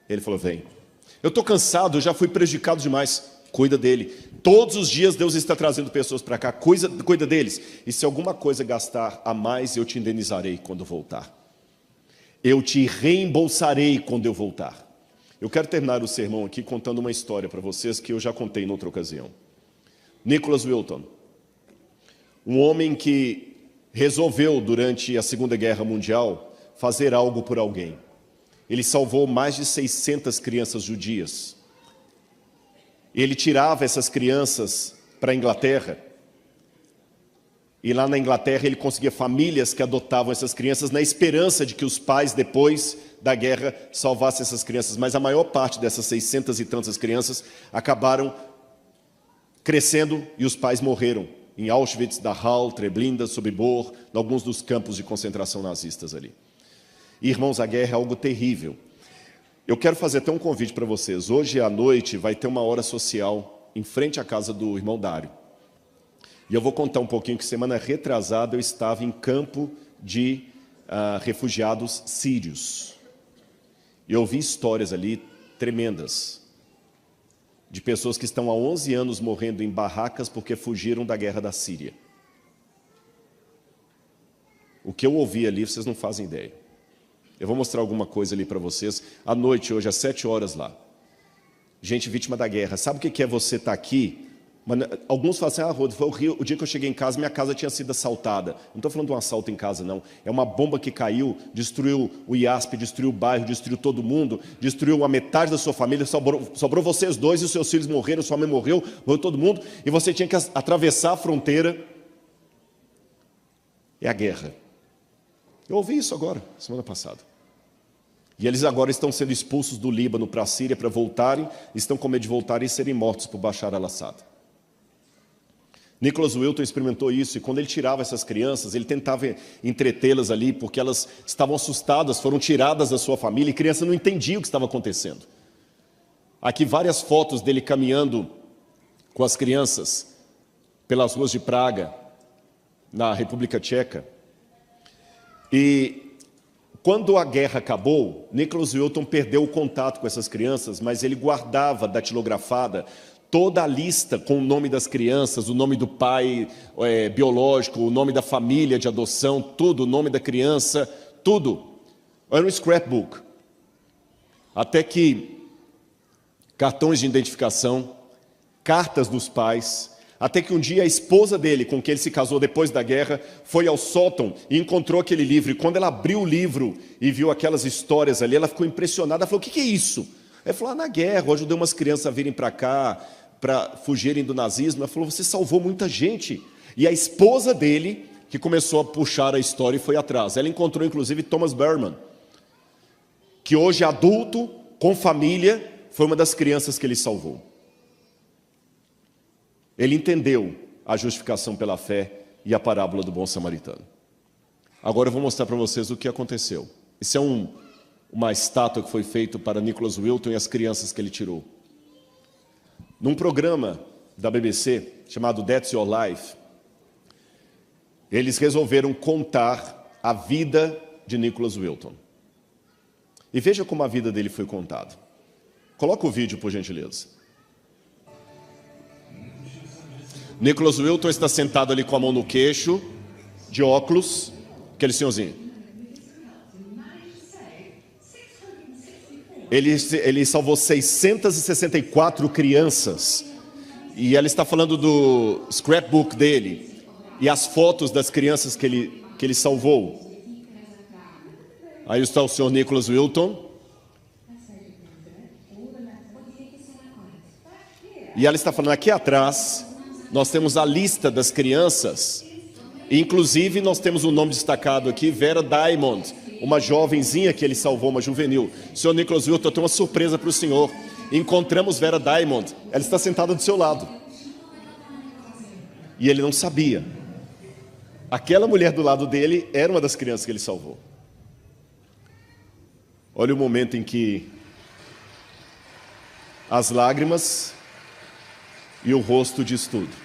Ele falou, vem. Eu estou cansado, eu já fui prejudicado demais. Cuida dele. Todos os dias Deus está trazendo pessoas para cá. Cuida deles. E se alguma coisa gastar a mais, eu te indenizarei quando voltar. Eu te reembolsarei quando eu voltar. Eu quero terminar o sermão aqui contando uma história para vocês que eu já contei em outra ocasião. Nicholas Wilton, um homem que resolveu durante a Segunda Guerra Mundial fazer algo por alguém. Ele salvou mais de 600 crianças judias. Ele tirava essas crianças para a Inglaterra. E lá na Inglaterra ele conseguia famílias que adotavam essas crianças na esperança de que os pais, depois da guerra, salvassem essas crianças. Mas a maior parte dessas 600 e tantas crianças acabaram crescendo e os pais morreram em Auschwitz, Dachau, Treblinka, Sobibor, em alguns dos campos de concentração nazistas ali. E, irmãos, a guerra é algo terrível. Eu quero fazer até um convite para vocês. Hoje à noite vai ter uma hora social em frente à casa do irmão Dário. E eu vou contar um pouquinho que semana retrasada eu estava em campo de refugiados sírios. E eu ouvi histórias ali tremendas. De pessoas que estão há 11 anos morrendo em barracas porque fugiram da guerra da Síria. O que eu ouvi ali, vocês não fazem ideia. Eu vou mostrar alguma coisa ali para vocês. À noite, hoje, às 7 horas lá. Gente vítima da guerra. Sabe o que é você estar aqui? Alguns falam assim, Rod, foi o dia que eu cheguei em casa, minha casa tinha sido assaltada. Não estou falando de um assalto em casa, não. É uma bomba que caiu, destruiu o IASP, destruiu o bairro, destruiu todo mundo, destruiu a metade da sua família, sobrou vocês dois e os seus filhos morreram, sua mãe morreu todo mundo, e você tinha que atravessar a fronteira. É a guerra. Eu ouvi isso agora, semana passada. E eles agora estão sendo expulsos do Líbano para a Síria para voltarem, estão com medo de voltarem e serem mortos por Bashar al-Assad. Nicholas Wilton experimentou isso, e quando ele tirava essas crianças, ele tentava entretê-las ali, porque elas estavam assustadas, foram tiradas da sua família, e a criança não entendia o que estava acontecendo. Aqui várias fotos dele caminhando com as crianças pelas ruas de Praga, na República Tcheca. E quando a guerra acabou, Nicholas Wilton perdeu o contato com essas crianças, mas ele guardava datilografada toda a lista com o nome das crianças, o nome do pai biológico, o nome da família de adoção, tudo, o nome da criança, tudo. Era um scrapbook. Até que cartões de identificação, cartas dos pais, até que um dia a esposa dele, com quem ele se casou depois da guerra, foi ao sótão e encontrou aquele livro. E quando ela abriu o livro e viu aquelas histórias ali, ela ficou impressionada. Ela falou: o que é isso? Ele falou: na guerra, eu ajudei umas crianças a virem para cá, para fugirem do nazismo. Ela falou: você salvou muita gente. E a esposa dele, que começou a puxar a história e foi atrás. Ela encontrou, inclusive, Thomas Berman, que hoje, adulto, com família, foi uma das crianças que ele salvou. Ele entendeu a justificação pela fé e a parábola do bom samaritano. Agora eu vou mostrar para vocês o que aconteceu. Isso é uma estátua que foi feita para Nicholas Wilton e as crianças que ele tirou. Num programa da BBC, chamado That's Your Life, eles resolveram contar a vida de Nicholas Wilton. E veja como a vida dele foi contada. Coloca o vídeo, por gentileza. Nicholas Wilton está sentado ali com a mão no queixo, de óculos, aquele senhorzinho. Ele salvou 664 crianças. E ela está falando do scrapbook dele e as fotos das crianças que ele salvou. Aí está o senhor Nicholas Wilton. E ela está falando aqui atrás. Nós temos a lista das crianças, inclusive nós temos um nome destacado aqui, Vera Diamond, uma jovenzinha que ele salvou, uma juvenil. Senhor Nicholas Wilton, eu tenho uma surpresa para o senhor. Encontramos Vera Diamond, ela está sentada do seu lado. E ele não sabia. Aquela mulher do lado dele era uma das crianças que ele salvou. Olha o momento em que as lágrimas e o rosto diz tudo.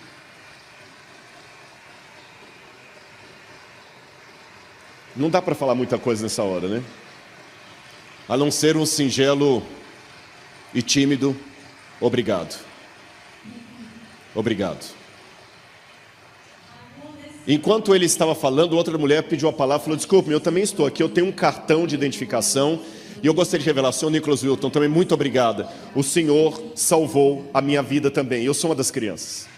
Não dá para falar muita coisa nessa hora, né? A não ser um singelo e tímido obrigado. Obrigado. Enquanto ele estava falando, outra mulher pediu a palavra e falou: desculpe-me, eu também estou aqui, eu tenho um cartão de identificação e eu gostaria de revelar. Senhor Nicholas Wilton, também muito obrigada. O senhor salvou a minha vida também. Eu sou uma das crianças.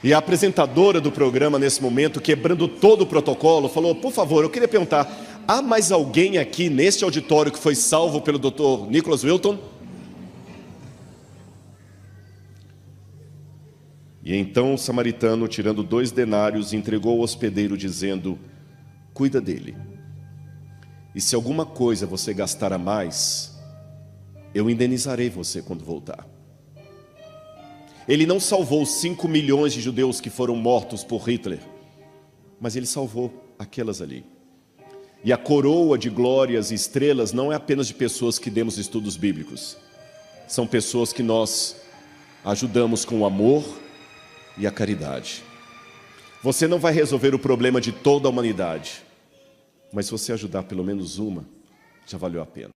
E a apresentadora do programa, nesse momento, quebrando todo o protocolo, falou: por favor, eu queria perguntar, há mais alguém aqui neste auditório que foi salvo pelo Dr. Nicholas Wilton? E então o samaritano, tirando 2 denários, entregou ao hospedeiro, dizendo: cuida dele. E se alguma coisa você gastar a mais, eu indenizarei você quando voltar. Ele não salvou 5 milhões de judeus que foram mortos por Hitler, mas ele salvou aquelas ali. E a coroa de glórias e estrelas não é apenas de pessoas que demos estudos bíblicos. São pessoas que nós ajudamos com o amor e a caridade. Você não vai resolver o problema de toda a humanidade, mas se você ajudar pelo menos uma, já valeu a pena.